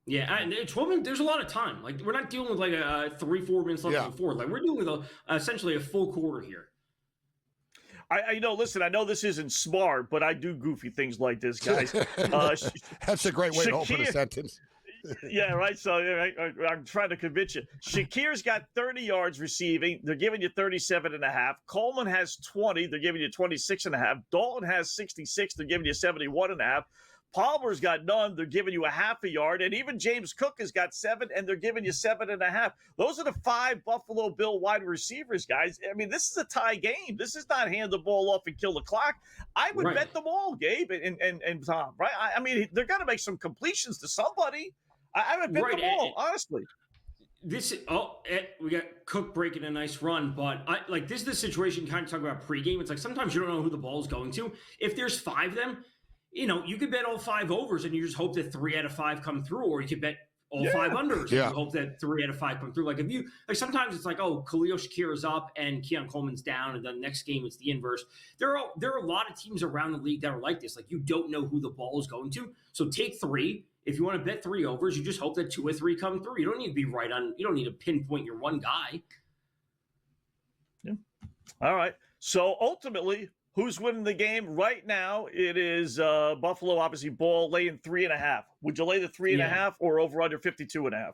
Yeah, and 12 minutes, there's a lot of time. Like, we're not dealing with like a 3-4 minutes left in the fourth. Like, we're dealing with essentially a full quarter here. Listen, I know this isn't smart, but I do goofy things like this, guys. That's a great way to open a sentence. Yeah, right. So I'm trying to convince you. Shakir's got 30 yards receiving. They're giving you 37.5. Coleman has 20. They're giving you 26.5. Dalton has 66. They're giving you 71.5. Palmer's got none. They're giving you a half a yard. And even James Cook has got 7, and they're giving you 7.5. Those are the 5 Buffalo Bill wide receivers, guys. I mean, this is a tie game. This is not hand the ball off and kill the clock. I would bet them all, Gabe and Tom, right? I mean, they're going to make some completions to somebody. I would bet them all, honestly. We got Cook breaking a nice run, but this is the situation you kind of talk about pregame. It's like sometimes you don't know who the ball is going to. If there's 5 of them, you could bet all 5 overs and you just hope that 3 out of 5 come through, or you could bet all 5 unders and you hope that 3 out of 5 come through. Like sometimes it's like, oh, Khalil Shakir is up and Keon Coleman's down, and then the next game it's the inverse. There are a lot of teams around the league that are like this. Like, you don't know who the ball is going to, so take 3. If you want to bet 3 overs, you just hope that 2 or 3 come through. You don't need to be right on. You don't need to pinpoint your one guy. Yeah. All right. So ultimately, who's winning the game right now? It is Buffalo, obviously, ball laying 3.5. Would you lay the 3.5 or over under 52.5?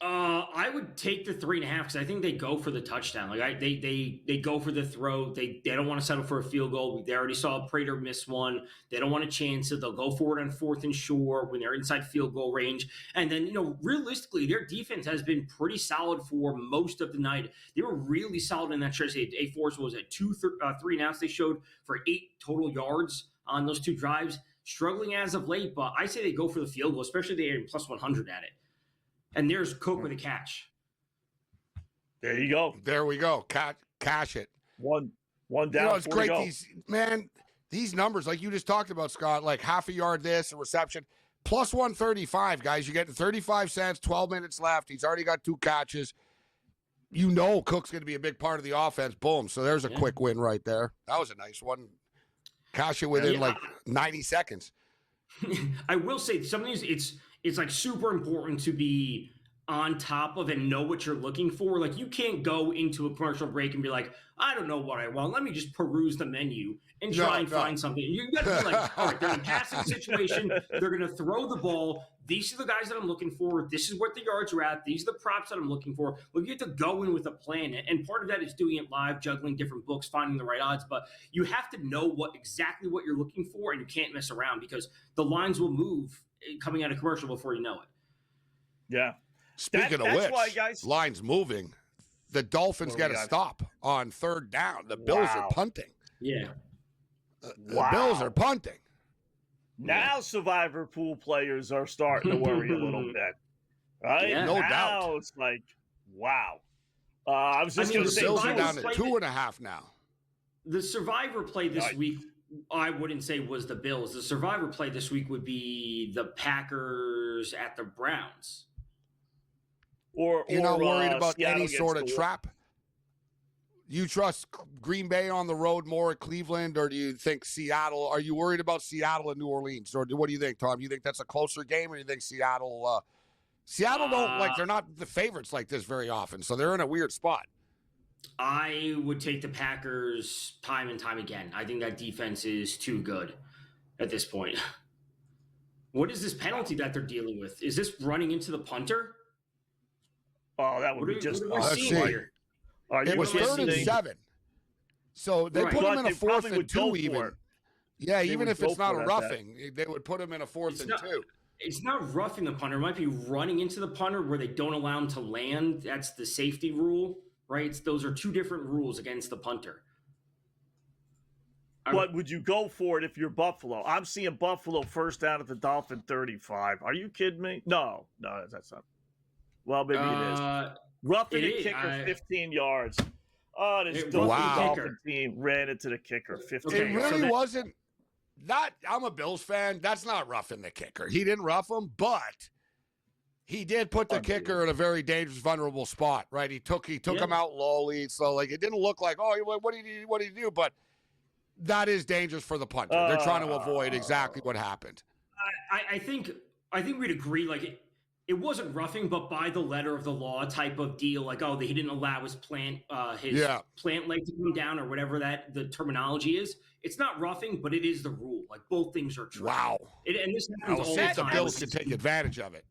I would take the 3.5 because I think they go for the touchdown. Like they go for the throw. They don't want to settle for a field goal. They already saw Prater miss one. They don't want to chance it. They'll go for it on 4th and short when they're inside field goal range. And then, realistically, their defense has been pretty solid for most of the night. They were really solid in that stretch. A force was at 3.5 they showed for 8 total yards on those 2 drives. Struggling as of late, but I say they go for the field goal, especially they're in plus 100 at it. And there's Cook with a catch. There you go. There we go. Cash it. One down. It's great. These numbers, like you just talked about, Scott, like half a yard this, a reception, plus 135, guys. You're getting 35 cents, 12 minutes left. He's already got 2 catches. Cook's going to be a big part of the offense. Boom. So there's a quick win right there. That was a nice one. Cash it within 90 seconds. I will say some of these, it's like super important to be on top of and know what you're looking for. Like, you can't go into a commercial break and be like, I don't know what I want. Let me just peruse the menu and try and find something. You got to be like, all right, they're in a passing situation. They're going to throw the ball. These are the guys that I'm looking for. This is what the yards are at. These are the props that I'm looking for. Well, you have to go in with a plan. And part of that is doing it live, juggling different books, finding the right odds. But you have to know exactly what you're looking for, and you can't mess around because the lines will move coming out of commercial before you know it. Yeah. Speaking of which, lines moving. The Dolphins get a stop on 3rd down. The Bills are punting. Yeah. The Bills are punting. Now Survivor Pool players are starting to worry a little bit. Right? Yeah. No doubt. It's like, wow. I was just going to say, the Bills are down to 2.5 now. The Survivor play this week, I wouldn't say was the Bills. The Survivor play this week would be the Packers at the Browns. You're not worried about any sort of trap? You trust Green Bay on the road more at Cleveland, or do you think Seattle? Are you worried about Seattle and New Orleans? Or what do you think, Tom? You think that's a closer game, or do you think Seattle they're not the favorites like this very often, so they're in a weird spot. I would take the Packers time and time again. I think that defense is too good at this point. What is this penalty that they're dealing with? Is this running into the punter? Oh, that would be just here? It was 3rd and 7. So they put him in a 4th and 2 even. Yeah, even if it's not a roughing, they would put him in a 4th and 2. It's not roughing the punter. It might be running into the punter where they don't allow him to land. That's the safety rule, right? Those are 2 different rules against the punter. But would you go for it if you're Buffalo? I'm seeing Buffalo 1st down at the Dolphin 35. Are you kidding me? No, that's not. Well, maybe it is. Roughing the kicker 15 yards. Oh, this Dolphin team ran into the kicker 15 yards. It really wasn't. I'm a Bills fan. That's not roughing the kicker. He didn't rough him, but he did put the kicker in a very dangerous, vulnerable spot, right? He took him out lowly. So, it didn't look like, what did he do? But that is dangerous for the punter. They're trying to avoid exactly what happened. I think we'd agree, it wasn't roughing, but by the letter of the law type of deal, he didn't allow his plant leg to come down or whatever the terminology is. It's not roughing, but it is the rule. Both things are true. Wow. And this happens all the time. The Bills can take advantage of it.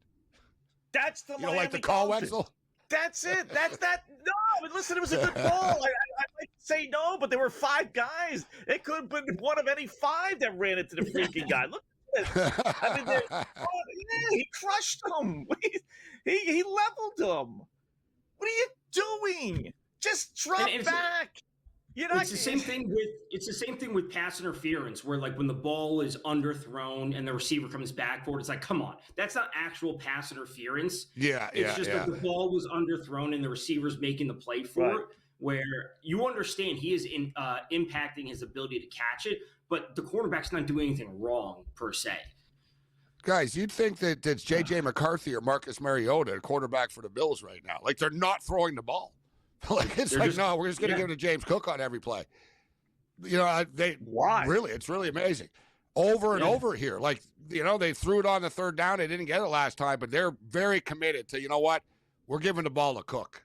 That's the You don't like the call, Wetzel? That's it. That's that. No, but listen, it was a good call. I might say no, but there were 5 guys. It could have been one of any 5 that ran into the freaking guy. Look I mean, yeah, he crushed them. He leveled them. What are you doing? Just drop back. It's the same thing with pass interference, where like when the ball is underthrown and the receiver comes back for it, it's like, come on, that's not actual pass interference. It's just that the ball was underthrown and the receiver's making the play for it. Where you understand he is impacting his ability to catch it, but the quarterback's not doing anything wrong per se. Guys, you'd think that it's J.J. McCarthy or Marcus Mariota, quarterback for the Bills right now. Like, they're not throwing the ball. No, we're just going to give it to James Cook on every play. Why? Really, it's really amazing. Over and over here. Like, they threw it on the third down. They didn't get it last time, but they're very committed to, you know what? We're giving the ball to Cook.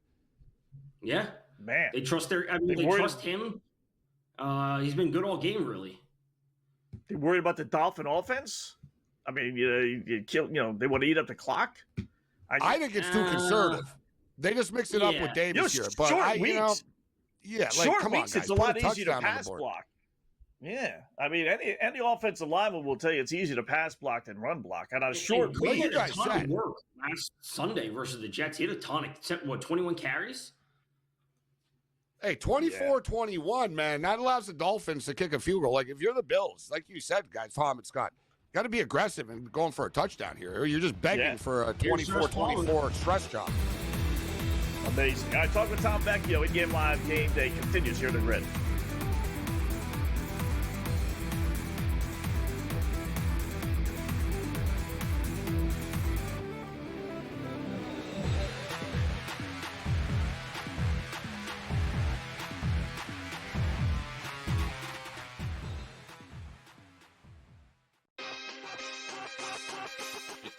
Yeah. Man. They trust they trust him. He's been good all game, really. They worried about the Dolphin offense? I mean, you kill, they want to eat up the clock? I think it's too conservative. They just mix it up with Davis here. But short come on, guys. It's a lot easier to pass block. Yeah. I mean, any offensive lineman will tell you it's easier to pass block than run block. And on a short week, he had a ton of work last Sunday versus the Jets. He had a ton of 21 carries? Hey, 24-21, man. That allows the Dolphins to kick a field goal. Like, if you're the Bills, like you said, guys, Tom and Scott, got to be aggressive and going for a touchdown here. You're just begging for a 24-24 stress job. Amazing. All right, talk with Tom Vecchio. In-game live game day continues here to the Grid.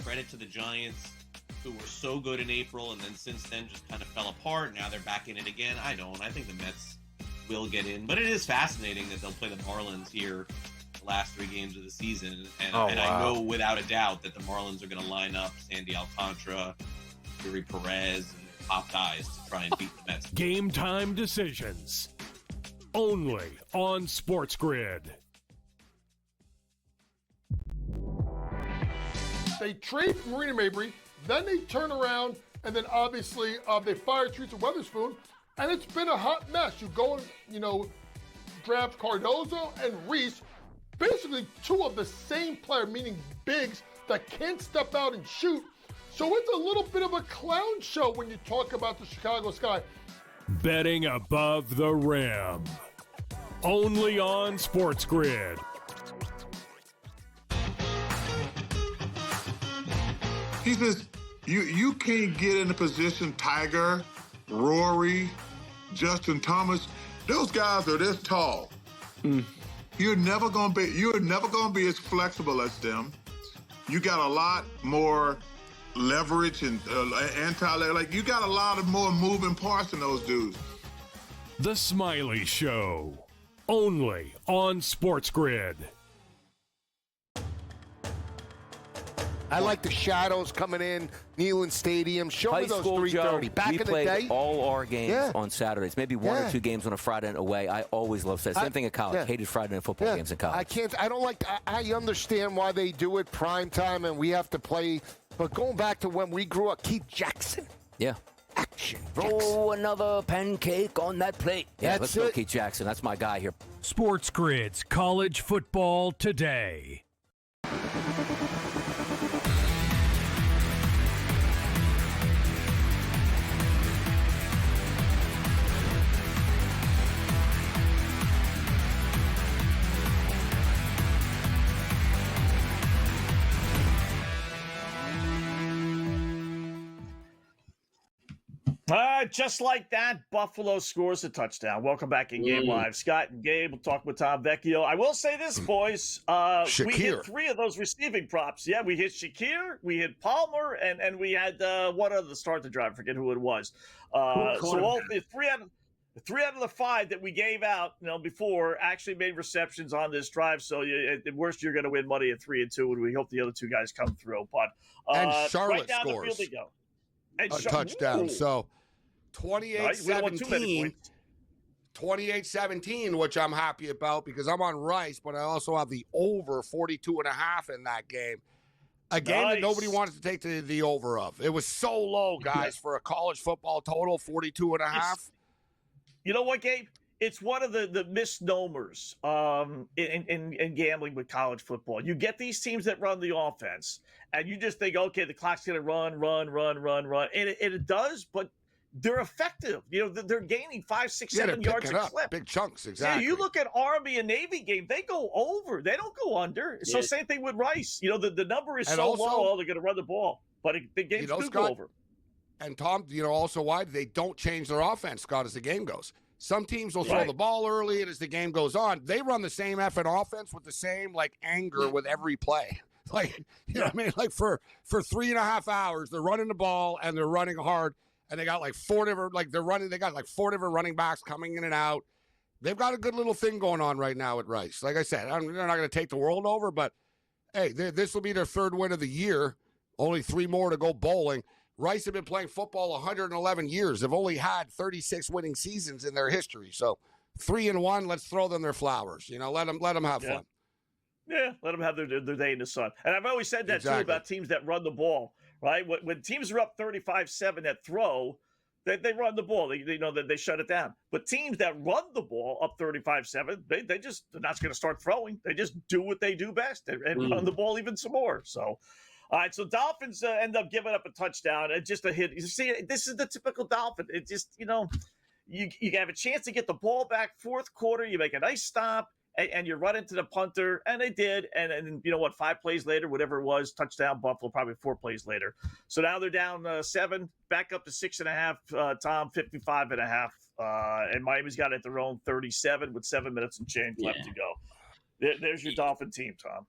Credit to the Giants, who were so good in April and then since then just kind of fell apart. Now they're back in it again. I think the Mets will get in, but it is fascinating that they'll play the Marlins here the last 3 games of the season. And I know without a doubt that the Marlins are going to line up Sandy Alcantara, Yuri Perez, and their top guys to try and beat the Mets. Game time decisions. Only on SportsGrid. They trade Marina Mabry, then they turn around, and then obviously they fire Teresa Weatherspoon, and it's been a hot mess. You go and, draft Cardozo and Reese, basically 2 of the same player, meaning bigs that can't step out and shoot. So it's a little bit of a clown show when you talk about the Chicago Sky. Betting above the rim. Only on SportsGrid. He says, you can't get in a position, Tiger, Rory, Justin Thomas, those guys are this tall. You're never gonna be as flexible as them. You got a lot more leverage and like you got a lot of more moving parts than those dudes. The Smiley Show. Only on SportsGrid. I like the shadows coming in, Neyland Stadium. Show High me those school, 3:30. Joe, Back we in the played day, all our games on Saturdays. Maybe 1 or 2 games on a Friday night away. I always loved that. Same thing in college. Hated Friday night football games in college. I understand why they do it prime time and we have to play. But going back to when we grew up, Keith Jackson. Yeah. Action. Throw another pancake on that plate. Yeah, That's let's go, Keith Jackson. That's my guy here. SportsGrid's College Football Today. Just like that, Buffalo scores a touchdown. Welcome back in Game Live. Scott and Gabe will talk with Tom Vecchio. I will say this, boys. We hit 3 of those receiving props. Yeah, we hit Shakir, we hit Palmer, and we had one other to start the drive. I forget who it was. So all the 3 out of the 5 that we gave out, before actually made receptions on this drive. So at worst, you're going to win money at 3 and 2, and we hope the other 2 guys come through. But and Charlotte right down scores the field they go. And a touchdown. So 28-17. 28-17, which I'm happy about because I'm on Rice, but I also have the over 42.5 in that game. A game that nobody wanted to take the over of. It was so low, guys, for a college football total, 42.5. You know what, Gabe? It's one of the misnomers in gambling with college football. You get these teams that run the offense, and you just think, okay, the clock's going to run. And it does, but they're effective. They're gaining 5, 6, 7 yards a clip. Big chunks, exactly. Yeah, you look at Army and Navy game, they go over. They don't go under. So same thing with Rice. The number is so low, they're going to run the ball. But the games do go over. And Tom, also why? They don't change their offense, Scott, as the game goes. Some teams will throw the ball early, and as the game goes on, they run the same effing offense with the same, anger with every play. What I mean? For 3.5 hours, they're running the ball, and they're running hard, and they got, 4 different, they got, 4 different running backs coming in and out. They've got a good little thing going on right now at Rice. Like I said, they're not going to take the world over, but, hey, this will be their 3rd win of the year. Only 3 more to go bowling. Rice have been playing football 111 years. They've only had 36 winning seasons in their history. So 3-1, let's throw them their flowers. Let them have fun. Yeah, let them have their day in the sun. And I've always said that, too, about teams that run the ball, right? When teams are up 35-7 that throw, they run the ball. They know that they shut it down. But teams that run the ball up 35-7, they're not going to start throwing. They just do what they do best and run the ball even some more. So, all right, so Dolphins end up giving up a touchdown and just a hit. You see, this is the typical Dolphin. It just, you have a chance to get the ball back 4th quarter. You make a nice stop, and you run into the punter, and they did. And 5 plays later, whatever it was, touchdown Buffalo, probably 4 plays later. So now they're down 7, back up to 6.5, Tom, 55.5. And Miami's got it at their own 37 with 7 minutes and change left to go. There's your Dolphin team, Tom.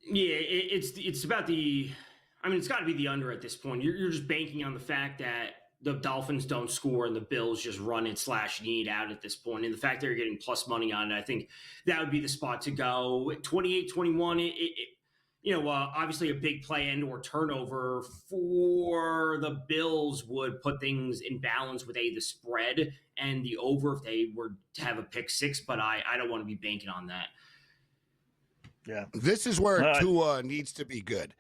Yeah, it's about it's got to be the under at this point. You're just banking on the fact that the Dolphins don't score and the Bills just run it / need out at this point. And the fact that you're getting plus money on it, I think that would be the spot to go. 28-21, obviously a big play and or turnover for the Bills would put things in balance with the spread and the over if they were to have a pick 6, but I don't want to be banking on that. Yeah. This is where Tua needs to be good,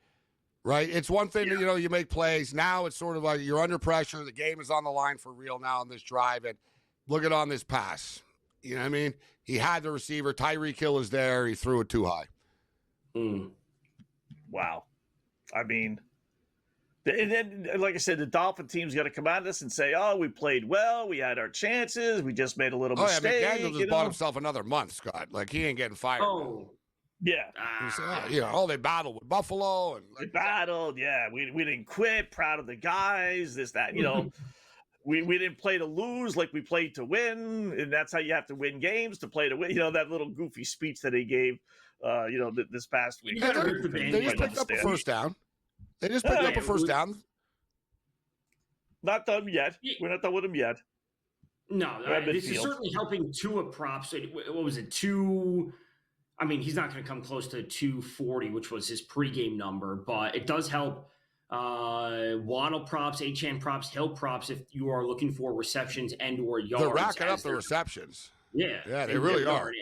right? It's one thing that, you make plays. Now it's sort of like you're under pressure. The game is on the line for real now on this drive. And look at on this pass. You know what I mean? He had the receiver. Tyreek Hill is there. He threw it too high. Wow. I mean, and then, like I said, the Dolphin team's got to come out of this and say, oh, we played well. We had our chances. We just made a little mistake. Yeah, McDaniel just bought himself another month, Scott. He ain't getting fired. Oh. Yeah. They battled with Buffalo. And they battled, yeah. We didn't quit. Proud of the guys, this, that. We didn't play to lose like we played to win. And that's how you have to win games, to play to win. That little goofy speech that he gave, this past week. They just picked up a first down. Not done yet. We're not done with them yet. No, this is certainly helping Tua props. What was it, 2... I mean, he's not going to come close to 240, which was his pregame number, but it does help Waddle props, Achane props, Hill props if you are looking for receptions and or yards. They're racking up the receptions. Yeah. Yeah, they really are.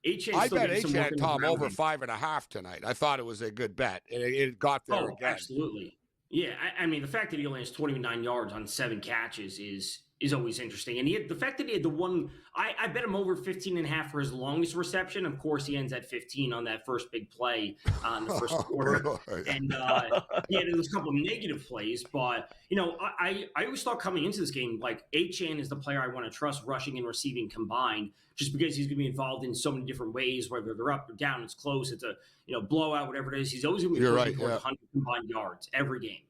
I bet Achane, Tom, over 5.5 tonight. I thought it was a good bet. It got there again. Absolutely. Yeah, I mean, the fact that he only has 29 yards on 7 catches is always interesting. And the fact that he had the one, I bet him over 15.5 for his longest reception. Of course, he ends at 15 on that first big play in the first quarter. And there was a couple of negative plays. But, I always thought coming into this game, Achane is the player I want to trust rushing and receiving combined, just because he's going to be involved in so many different ways, whether they're up or down, it's close, it's a blowout, whatever it is. He's always going to be pushing for 100 combined yards every game.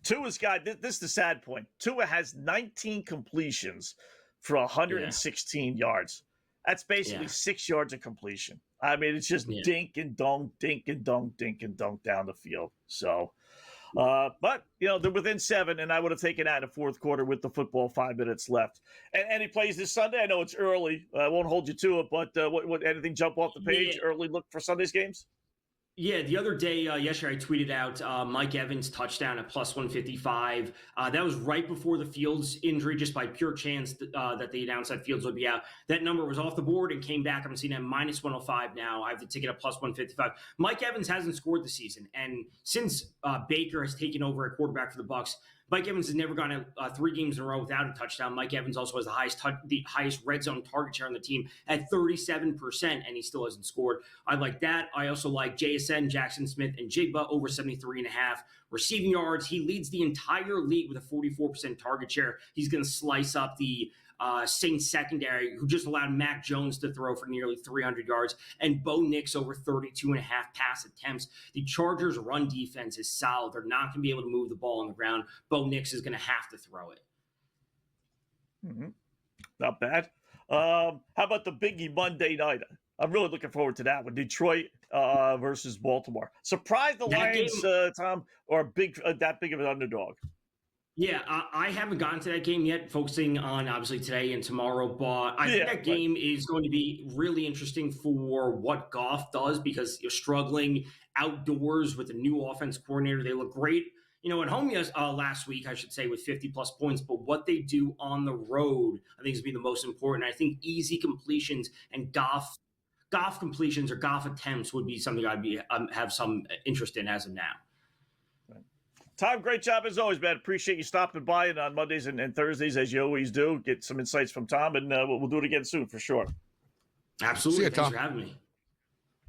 Tua's got, this is the sad point. Tua has 19 completions for 116 yards. That's basically 6 yards of completion. I mean, it's just dink and dunk, dink and dunk, dink and dunk down the field. So, but, they're within 7, and I would have taken that in the 4th quarter with the football 5 minutes left. And he plays this Sunday. I know it's early. I won't hold you to it, but what anything jump off the page? Early look for Sunday's games? Yeah, the other day, yesterday, I tweeted out Mike Evans' touchdown at plus 155. That was right before the Fields injury, just by pure chance that they announced that Fields would be out. That number was off the board and came back. I'm seeing at minus 105 now. I have the ticket at plus 155. Mike Evans hasn't scored this season. And since Baker has taken over at quarterback for the Bucs, Mike Evans has never gone 3 games in a row without a touchdown. Mike Evans also has the highest red zone target share on the team at 37%, and he still hasn't scored. I like that. I also like JSN, Jackson Smith, and Jigba over 73.5 receiving yards. He leads the entire league with a 44% target share. He's going to slice up the Saints secondary, who just allowed Mac Jones to throw for nearly 300 yards, and Bo Nix over 32.5 pass attempts. The Chargers' run defense is solid. They're not going to be able to move the ball on the ground. Bo Nix is going to have to throw it. Mm-hmm. Not bad. How about the Biggie Monday night? I'm really looking forward to that one. Detroit versus Baltimore. Surprised the Lions, Tom, or that big of an underdog? Yeah, I haven't gotten to that game yet, focusing on obviously today and tomorrow, but I think that game is going to be really interesting for what Goff does, because you're struggling outdoors with a new offense coordinator. They look great, at home last week, I should say, with 50-plus points, but what they do on the road, I think, is going to be the most important. I think easy completions and Goff completions or Goff attempts would be something I'd have some interest in as of now. Tom, great job as always, man. Appreciate you stopping by on Mondays and Thursdays, as you always do. Get some insights from Tom, and we'll do it again soon for sure. Absolutely. Thanks for having me.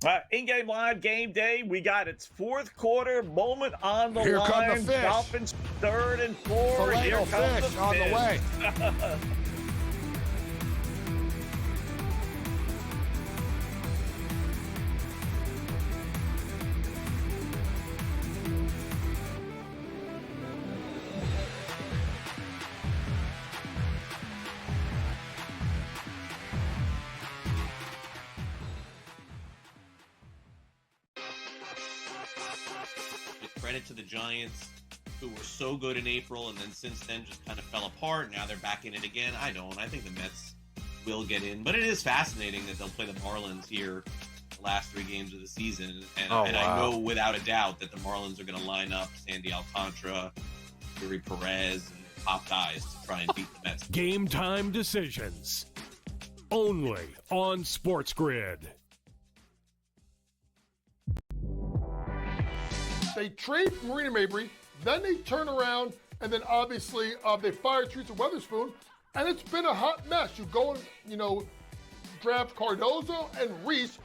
All right, in-game live game day. We got its fourth quarter moment on the Here line. come the fish. Dolphins 3rd and 4. Filet Here of comes fish the on the way. Credit to the Giants, who were so good in April, and then since then just kind of fell apart. Now they're back in it again. I think the Mets will get in, but it is fascinating that they'll play the Marlins here the last 3 games of the season. And I know without a doubt that the Marlins are going to line up Sandy Alcantara, Yuri Perez, and top guys to try and beat the Mets. Game time decisions. Only on SportsGrid. They trade Marina Mabry, then they turn around, and then obviously they fire Teresa Weatherspoon, and it's been a hot mess. You go and, draft Cardozo and Reese,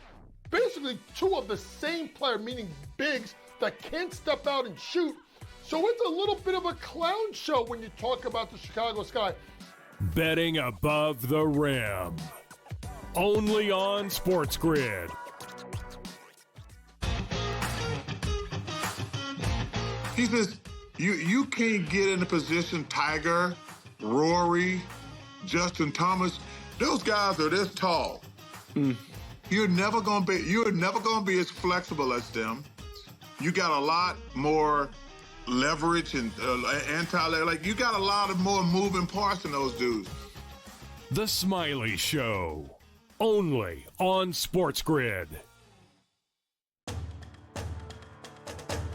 basically 2 of the same player, meaning bigs that can't step out and shoot. So it's a little bit of a clown show when you talk about the Chicago Sky. Betting above the rim. Only on SportsGrid. He says, you can't get in the position Tiger, Rory, Justin Thomas. Those guys are this tall. You're never gonna be as flexible as them. You got a lot more leverage and you got a lot of more moving parts than those dudes. The Smiley Show. Only on SportsGrid.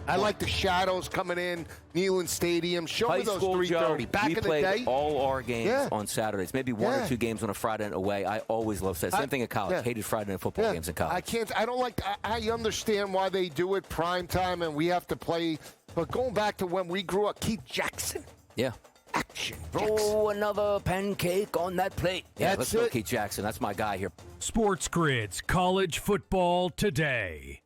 I like the shadows coming in, Neyland Stadium. Show me those 3:30. Joe, Back we in the played day, all our games on Saturdays. Maybe 1 or 2 games on a Friday night away. I always loved that. Same thing in college. Hated Friday night football games in college. I understand why they do it prime time and we have to play. But going back to when we grew up, Keith Jackson. Yeah. Action. Throw another pancake on that plate. Yeah, let's go, it. Keith Jackson. That's my guy here. SportsGrid's College Football Today.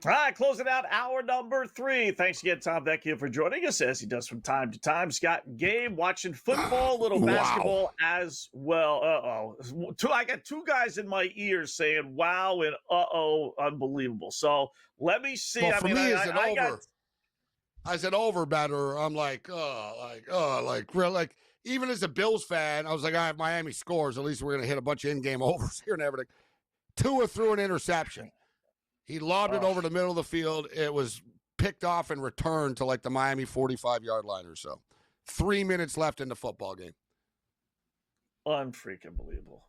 All right, closing out hour number 3. Thanks again, Tom Vecchio, for joining us, as he does from time to time. Scott and Gabe watching football, little basketball as well. I got 2 guys in my ears saying, wow, and unbelievable. So let me see. Well, for me, as an over better, I'm real, even as a Bills fan, I was like, all right, Miami scores. At least we're going to hit a bunch of in-game overs here and everything. Tua threw an interception. He lobbed it over the middle of the field. It was picked off and returned to like the Miami 45-yard line or so. 3 minutes left in the football game. Unfreaking believable.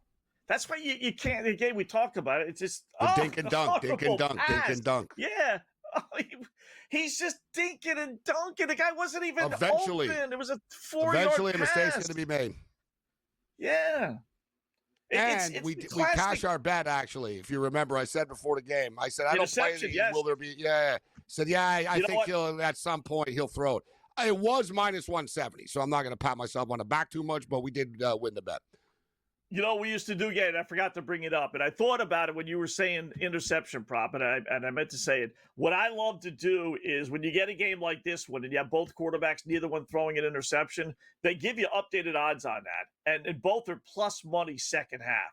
That's why you can't. Again, we talked about it. It's just dink and dunk, dink and dunk, dink and dunk. Yeah, he's just dinking and dunking. The guy wasn't even eventually open. It was a 4-yard pass. Eventually, a mistake's going to be made. Yeah. And we cash our bet, actually. If you remember, I said before the game, I said, I don't play these. Yes. Will there be? Yeah. Said, I think he'll, at some point, he'll throw it. It was minus 170, so I'm not going to pat myself on the back too much, but we did win the bet. You know what we used to do, and I forgot to bring it up, and I thought about it when you were saying interception prop, and I meant to say it. What I love to do is when you get a game like this one and you have both quarterbacks, neither one throwing an interception, they give you updated odds on that, and both are plus money second half.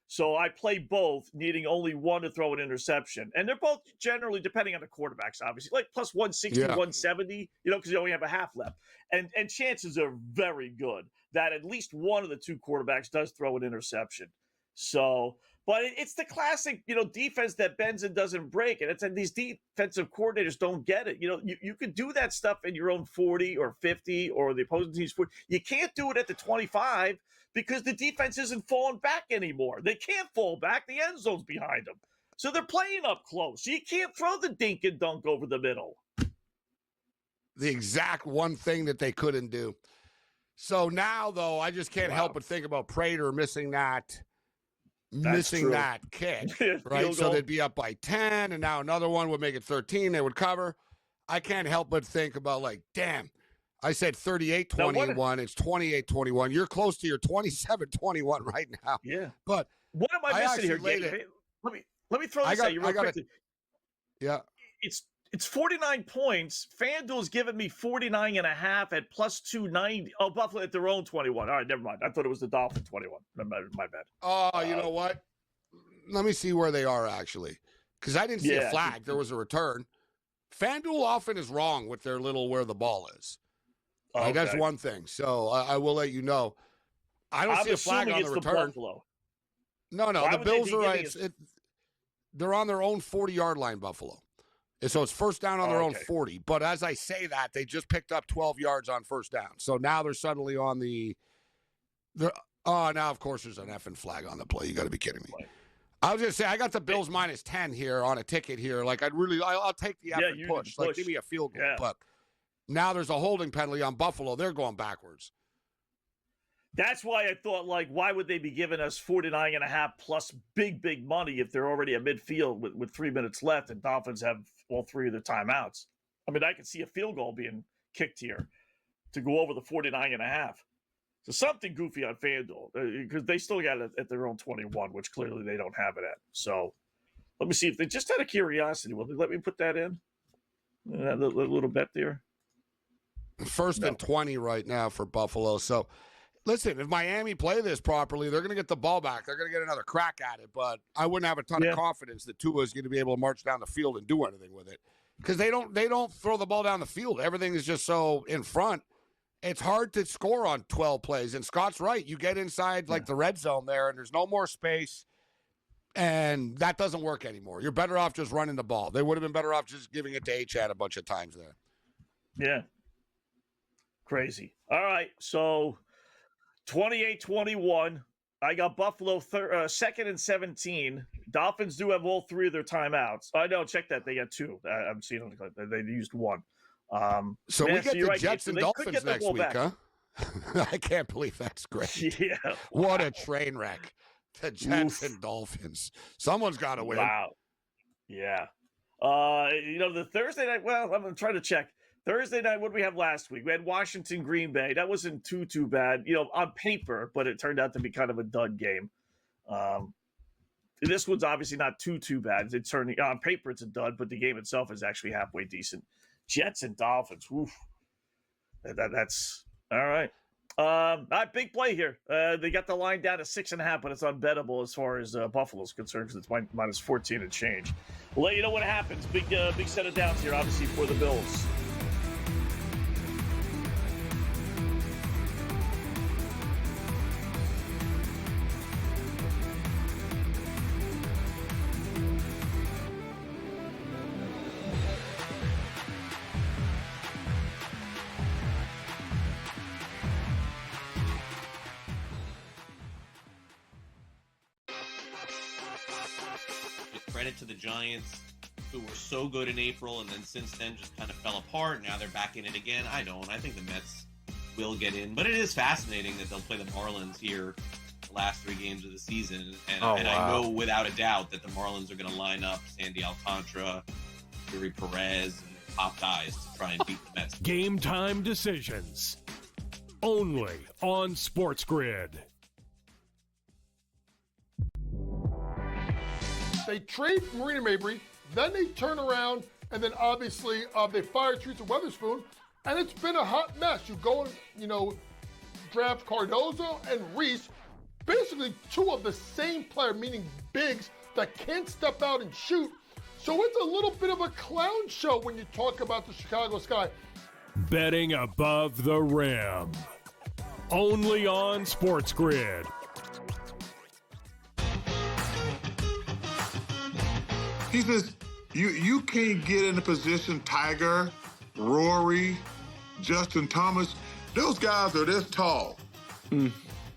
So I play both, needing only one to throw an interception. And they're both generally, depending on the quarterbacks, obviously, like plus 160, 170, because you only have a half left. And chances are very good that at least one of the two quarterbacks does throw an interception. So, but it's the classic, defense that bends and doesn't break. And these defensive coordinators don't get it. You could do that stuff in your own 40 or 50 or the opposing team's 40. You can't do it at the 25 because the defense isn't falling back anymore. They can't fall back. The end zone's behind them. So they're playing up close. So you can't throw the dink and dunk over the middle. The exact one thing that they couldn't do. So now, though, I just can't help but think about Prater missing that kick, right? So they'd be up by 10, and now another one would make it 13. They would cover. I can't help but think about, like, damn, I said 38-21. It's 28-21. You're close to your 27-21 right now. Yeah. But what am I missing here, Gabe? Let me throw this at you real quickly. Yeah. It's 49 points. FanDuel's given me 49.5 at plus 290. Oh, Buffalo at their own 21. All right, never mind. I thought it was the Dolphin 21. My bad. Oh, you know what? Let me see where they are, actually. Because I didn't see a flag. There was a return. FanDuel often is wrong with their little where the ball is. Okay. That's one thing. So I will let you know. I don't see a flag on the return. No, the Bills are right. They're on their own 40-yard line, Buffalo. And so it's first down on their own 40. But as I say that, they just picked up 12 yards on first down. So now they're suddenly on now, of course, there's an effing flag on the play. You got to be kidding me. I was going to say, I got the Bills minus 10 here on a ticket here. Like, I'll take the effing push. Like, give me a field goal. Yeah. But now there's a holding penalty on Buffalo. They're going backwards. That's why I thought, like, why would they be giving us 49.5 plus big money if they're already at midfield with 3 minutes left and Dolphins have all three of their timeouts? I mean, I could see a field goal being kicked here to go over the 49.5. So something goofy on FanDuel because they still got it at their own 21, which clearly they don't have it at. So let me see if they just out of curiosity, will they let me put that in? That little bet there. First and 20 right now for Buffalo. So, listen, if Miami play this properly, they're going to get the ball back. They're going to get another crack at it, but I wouldn't have a ton of confidence that Tua is going to be able to march down the field and do anything with it because they don't throw the ball down the field. Everything is just so in front. It's hard to score on 12 plays, and Scott's right. You get inside like the red zone there, and there's no more space, and that doesn't work anymore. You're better off just running the ball. They would have been better off just giving it to H-Chat a bunch of times there. Yeah. Crazy. All right, so 28-21. I got Buffalo second and 17. Dolphins do have all three of their timeouts. I know. Check that. They got two. I'm seeing on the clip. They used one. So we get the Jets and Dolphins next week, huh? I can't believe that's great. Yeah. What a train wreck. The Jets and Dolphins. Someone's got to win. Wow. Yeah. The Thursday night, well, I'm trying to check. Thursday night, what did we have last week? We had Washington, Green Bay. That wasn't too bad, on paper, but it turned out to be kind of a dud game. This one's obviously not too bad. It's turning on paper, it's a dud, but the game itself is actually halfway decent. Jets and Dolphins. Woof. That's all right. Big play here. They got the line down to 6.5, but it's unbettable as far as Buffalo's concerned because it's minus 14 and change. We'll let you know what happens. Big set of downs here, obviously, for the Bills. credit to the Giants, who were so good in April and then since then just kind of fell apart. Now they're back in it again. I don't. I think the Mets will get in. But it is fascinating that they'll play the Marlins here the last 3 games of the season. And, I know without a doubt that the Marlins are going to line up Sandy Alcantara, Yuri Perez, and top guys to try and beat the Mets. Game time decisions. Only on SportsGrid. They trade Marina Mabry, then they turn around, and then obviously they fire Teresa Weatherspoon, and it's been a hot mess. You go and, draft Cardozo and Reese, basically 2 of the same player, meaning bigs that can't step out and shoot. So it's a little bit of a clown show when you talk about the Chicago Sky. Betting above the rim. Only on SportsGrid. He says, you can't get in a position, Tiger, Rory, Justin Thomas, those guys are this tall.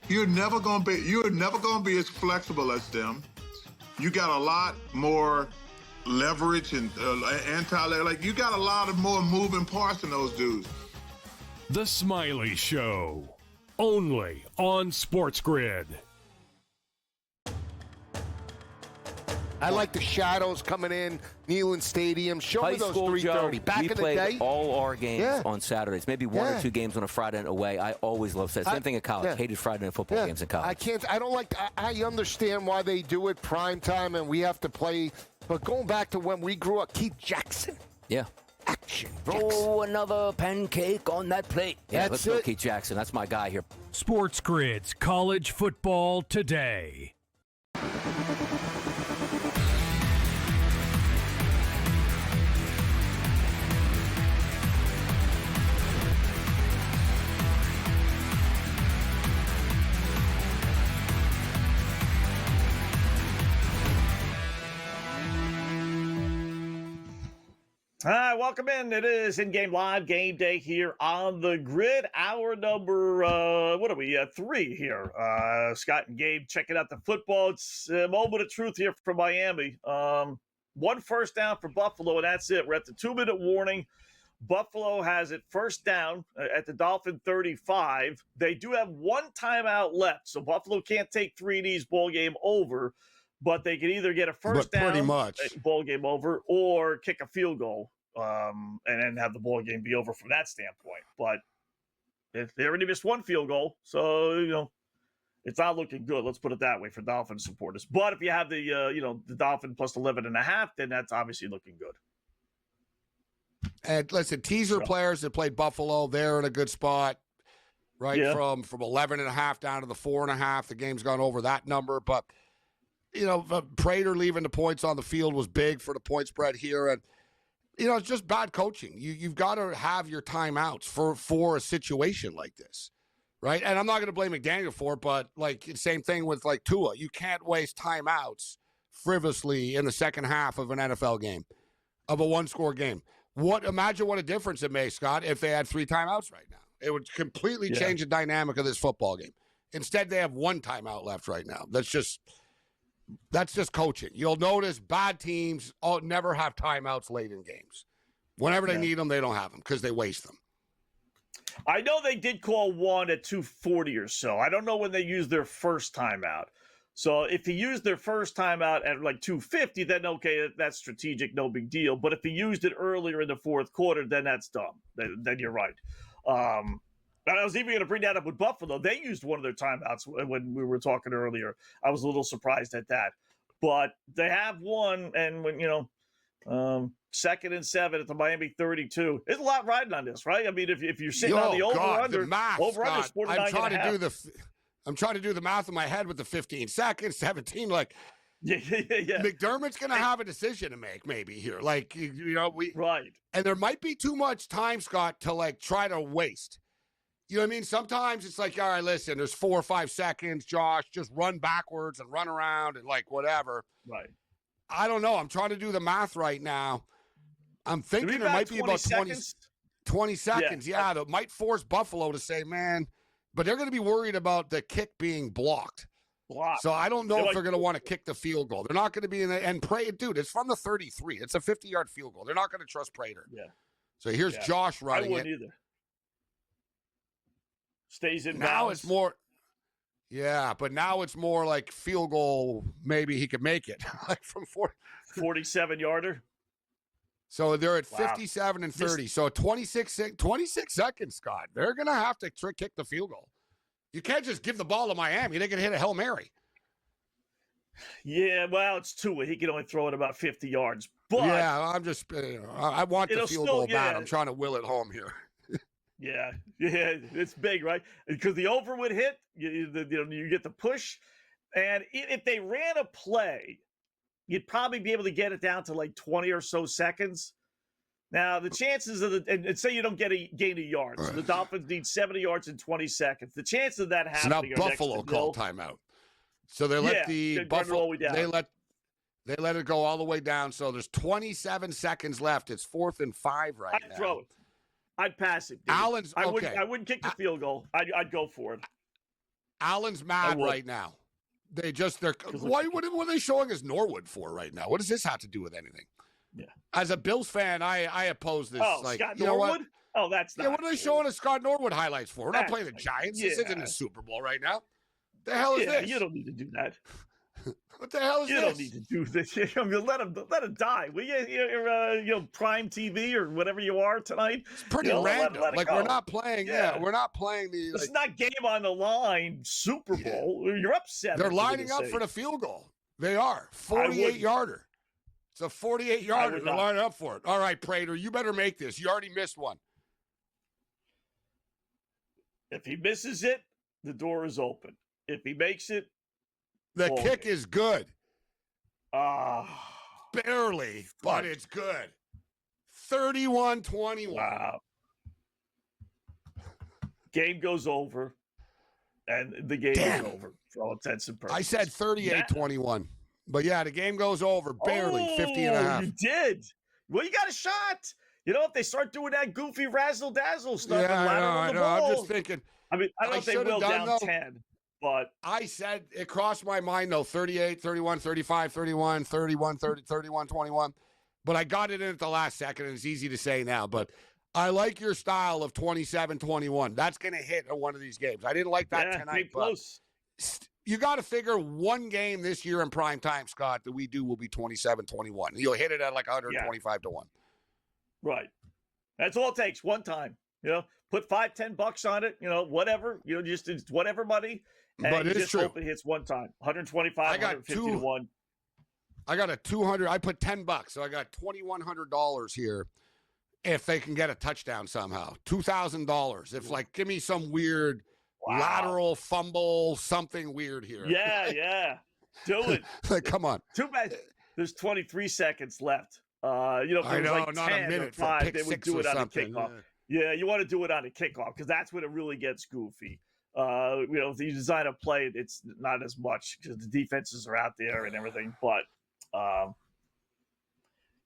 You're never gonna be as flexible as them. You got a lot more leverage and like you got a lot of more moving parts in those dudes. The Smiley Show. Only on SportsGrid. I like the shadows coming in, Neyland Stadium. Show High me those school, 3:30. Joe, Back we in the played day, all our games on Saturdays. Maybe 1 or 2 games on a Friday night away. I always loved that. Same thing in college. Hated Friday night football games in college. I understand why they do it prime time and we have to play. But going back to when we grew up, Keith Jackson. Yeah. Action. Throw another pancake on that plate. Yeah, That's let's go, it. Keith Jackson. That's my guy here. SportsGrid's College Football Today. Hi, welcome in. It is in-game live game day here on the grid. Hour number, 3 here. Scott and Gabe checking out the football. It's a moment of truth here from Miami. 1 first down for Buffalo, and that's it. We're at the 2-minute warning. Buffalo has it first down at the Dolphin 35. They do have 1 timeout left, so Buffalo can't take 3 Ds ball game over. But they can either get a first down, pretty much ball game over, or kick a field goal, and then have the ball game be over from that standpoint. But if they already missed 1 field goal, so it's not looking good. Let's put it that way for Dolphin supporters. But if you have the the Dolphin plus 11.5, then that's obviously looking good. And listen, teaser players that played Buffalo, they're in a good spot, right? Yeah. From 11.5 down to the 4.5. The game's gone over that number, but. Prater leaving the points on the field was big for the point spread here. And, it's just bad coaching. You've got to have your timeouts for a situation like this, right? And I'm not going to blame McDaniel for it, but, same thing with, Tua. You can't waste timeouts frivolously in the second half of an NFL game, of a 1-score game. Imagine what a difference it makes, Scott, if they had 3 timeouts right now. It would completely change the dynamic of this football game. Instead, they have 1 timeout left right now. That's just coaching. You'll notice bad teams never have timeouts late in games. Whenever they need them, they don't have them because they waste them. I know they did call 1 at 2:40 or so. I don't know when they used their first timeout. So if he used their first timeout at 2:50, then okay, that's strategic, no big deal. But if he used it earlier in the 4th quarter, then that's dumb. Then you're right. I was even going to bring that up with Buffalo. They used one of their timeouts when we were talking earlier. I was a little surprised at that. But they have one, and when, 2nd and 7 at the Miami 32. There's a lot riding on this, right? I mean, if you're sitting on the over-under, the math, over-under is 49 I'm trying to do the math in my head with the 15 seconds, 17, Yeah. McDermott's going to have a decision to make maybe here. Right. And there might be too much time, Scott, to try to waste. You know what I mean? Sometimes it's all right, listen, there's 4 or 5 seconds, Josh, just run backwards and run around and whatever. Right. I don't know. I'm trying to do the math right now. I'm thinking there might be about 20 seconds. Yeah, that might force Buffalo to say, man, but they're going to be worried about the kick being blocked. block. So I don't know if they're going to want to kick the field goal. They're not going to be in the and Prater, dude. It's from the 33. It's a 50-yard field goal. They're not going to trust Prater. Yeah. So here's Josh running I wouldn't it. either. Stays in Now bounds. it's more. Yeah, but now it's more like field goal. Maybe he could make it like from 47-yarder. So they're at 57 and 30. So 26 seconds, Scott. They're going to have to kick the field goal. You can't just give the ball to Miami. They can hit a Hail Mary. Yeah, well, it's Tua. He can only throw it about 50 yards. But yeah, I'm just, I want the field goal bad. I'm trying to will it home here. Yeah, it's big, right? Because the over would hit, you get the push. And if they ran a play, you'd probably be able to get it down to like 20 or so seconds. Now, the chances of and say you don't get a gain of yards. So the Dolphins need 70 yards in 20 seconds. The chances of that happening so now Buffalo called timeout. So they let the Buffalo they let it go all the way down. So there's 27 seconds left. It's 4th and 5 right now. I'd throw it. I'd pass it. Allen's okay. I wouldn't kick the field goal. I'd go for it. Allen's mad right now. What are they showing us Norwood for right now? What does this have to do with anything? Yeah. As a Bills fan, I oppose this. Oh, like, Scott you know Norwood? what? Oh, that's not. Yeah, what are they showing us Scott Norwood highlights for? We're not playing the Giants. This isn't the Super Bowl right now. The hell is this? You don't need to do that. What the hell is this? You don't need to do this. let him die. Will you, Prime TV or whatever you are tonight? It's pretty random. We're not playing. Yeah, we're not playing the. It's not game on the line. Super Bowl. You're upset. They're lining up for the field goal. They are 48-yarder. It's a 48-yarder. They're lining up for it. All right, Prater, you better make this. You already missed one. If he misses it, the door is open. If he makes it, the kick is good. Barely, but it's good. 31-21. Wow. Game goes over, and the game is over for all intents and purposes. I said 38-21. But, yeah, the game goes over barely, 50 and a half. You did. Well, you got a shot. If they start doing that goofy razzle-dazzle stuff and lateral the ball. I'm just thinking. I mean, I don't know if they will down 10. But I said it crossed my mind, though, 38, 31, 35, 31, 31, 30, 31, 21. But I got it in at the last second, and it's easy to say now. But I like your style of 27-21. That's going to hit in one of these games. I didn't like that tonight. Close. You got to figure one game this year in prime time, Scott, that we do will be 27-21. You'll hit it at like 125 to 1. Right. That's all it takes, one time. Put $5-10 on it, whatever. Just whatever money. And but it's true. Hope it hits one time. 125, 150 to 1. I got a 200. I put $10, so I got $2,100 here. If they can get a touchdown somehow, $2,000. If give me some weird lateral fumble, something weird here. Yeah, do it. Come on. Too bad. There's 23 seconds left. I know, like not 10 a minute or 5, for pick they would six do or it on a something. kickoff. Yeah, you want to do it on a kickoff because that's when it really gets goofy. If you design a play, it's not as much because the defenses are out there and everything. But and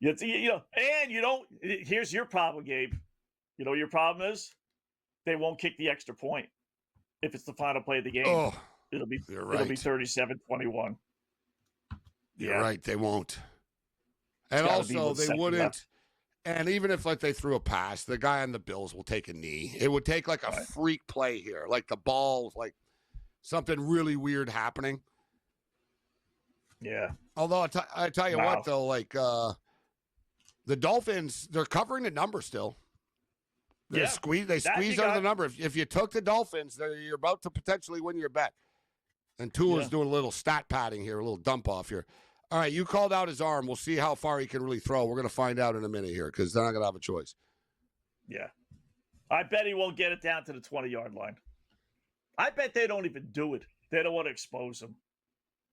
you don't. Here's your problem, Gabe. Your problem is they won't kick the extra point if it's the final play of the game. Oh, it'll be right. 37-21. You're right. They won't. And also, they wouldn't. Left. And even if they threw a pass, the guy on the Bills will take a knee. It would take a freak play here, like the ball, something really weird happening. Yeah. Although I tell you what, though, the Dolphins, they're covering the number still. They squeeze under the number. If you took the Dolphins, you're about to potentially win your bet. And Tua's doing a little stat padding here, a little dump off here. All right, you called out his arm. We'll see how far he can really throw. We're going to find out in a minute here because they're not going to have a choice. Yeah. I bet he won't get it down to the 20-yard line. I bet they don't even do it. They don't want to expose him.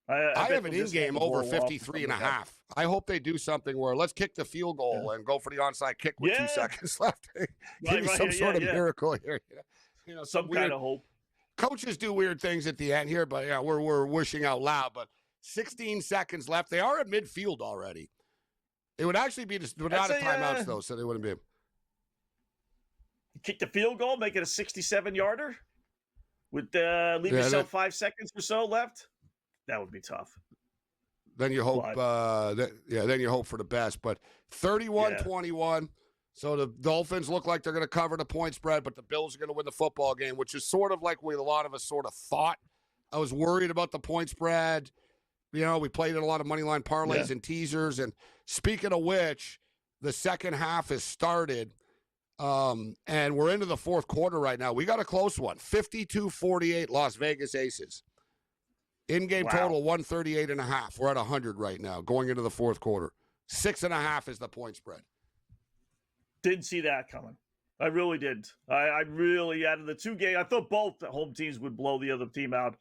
I have an in-game over 53.5. I hope they do something where let's kick the field goal and go for the onside kick with 2 seconds left. Give me some sort of miracle here. Some kind of hope. Coaches do weird things at the end here, but we're wishing out loud. But 16 seconds left. They are at midfield already. It would actually be without a timeouts, though, so they wouldn't be. Kick the field goal, make it a 67-yarder with leave yourself 5 seconds or so left. that would be tough. Then you hope, then you hope for the best. But 31-21. So the Dolphins look like they're going to cover the point spread, but the Bills are going to win the football game, which is sort of like a lot of us sort of thought. I was worried about the point spread. You know, we played in a lot of money line parlays and teasers. And speaking of which, the second half has started, and we're into the fourth quarter right now. We got a close one, 52-48 Las Vegas Aces. In-game total, 138.5. We're at 100 right now, going into the fourth quarter. 6.5 is the point spread. Didn't see that coming. I really didn't. I really, out of the two games, I thought both home teams would blow the other team out.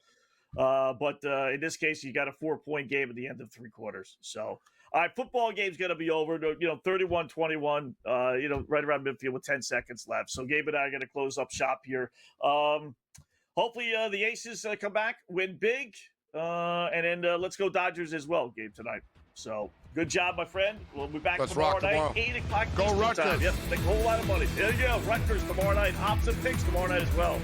But in this case, you got a 4-point game at the end of three quarters. So, all right, football game's going to be over, 31-21, right around midfield with 10 seconds left. So Gabe and I are going to close up shop here. Hopefully the Aces come back, win big, and then let's go Dodgers as well, Gabe, tonight. So good job, my friend. We'll be back tomorrow night, 8 o'clock. Go Rutgers. Yep, make a whole lot of money. There you go. Rutgers tomorrow night. Opposite picks tomorrow night as well.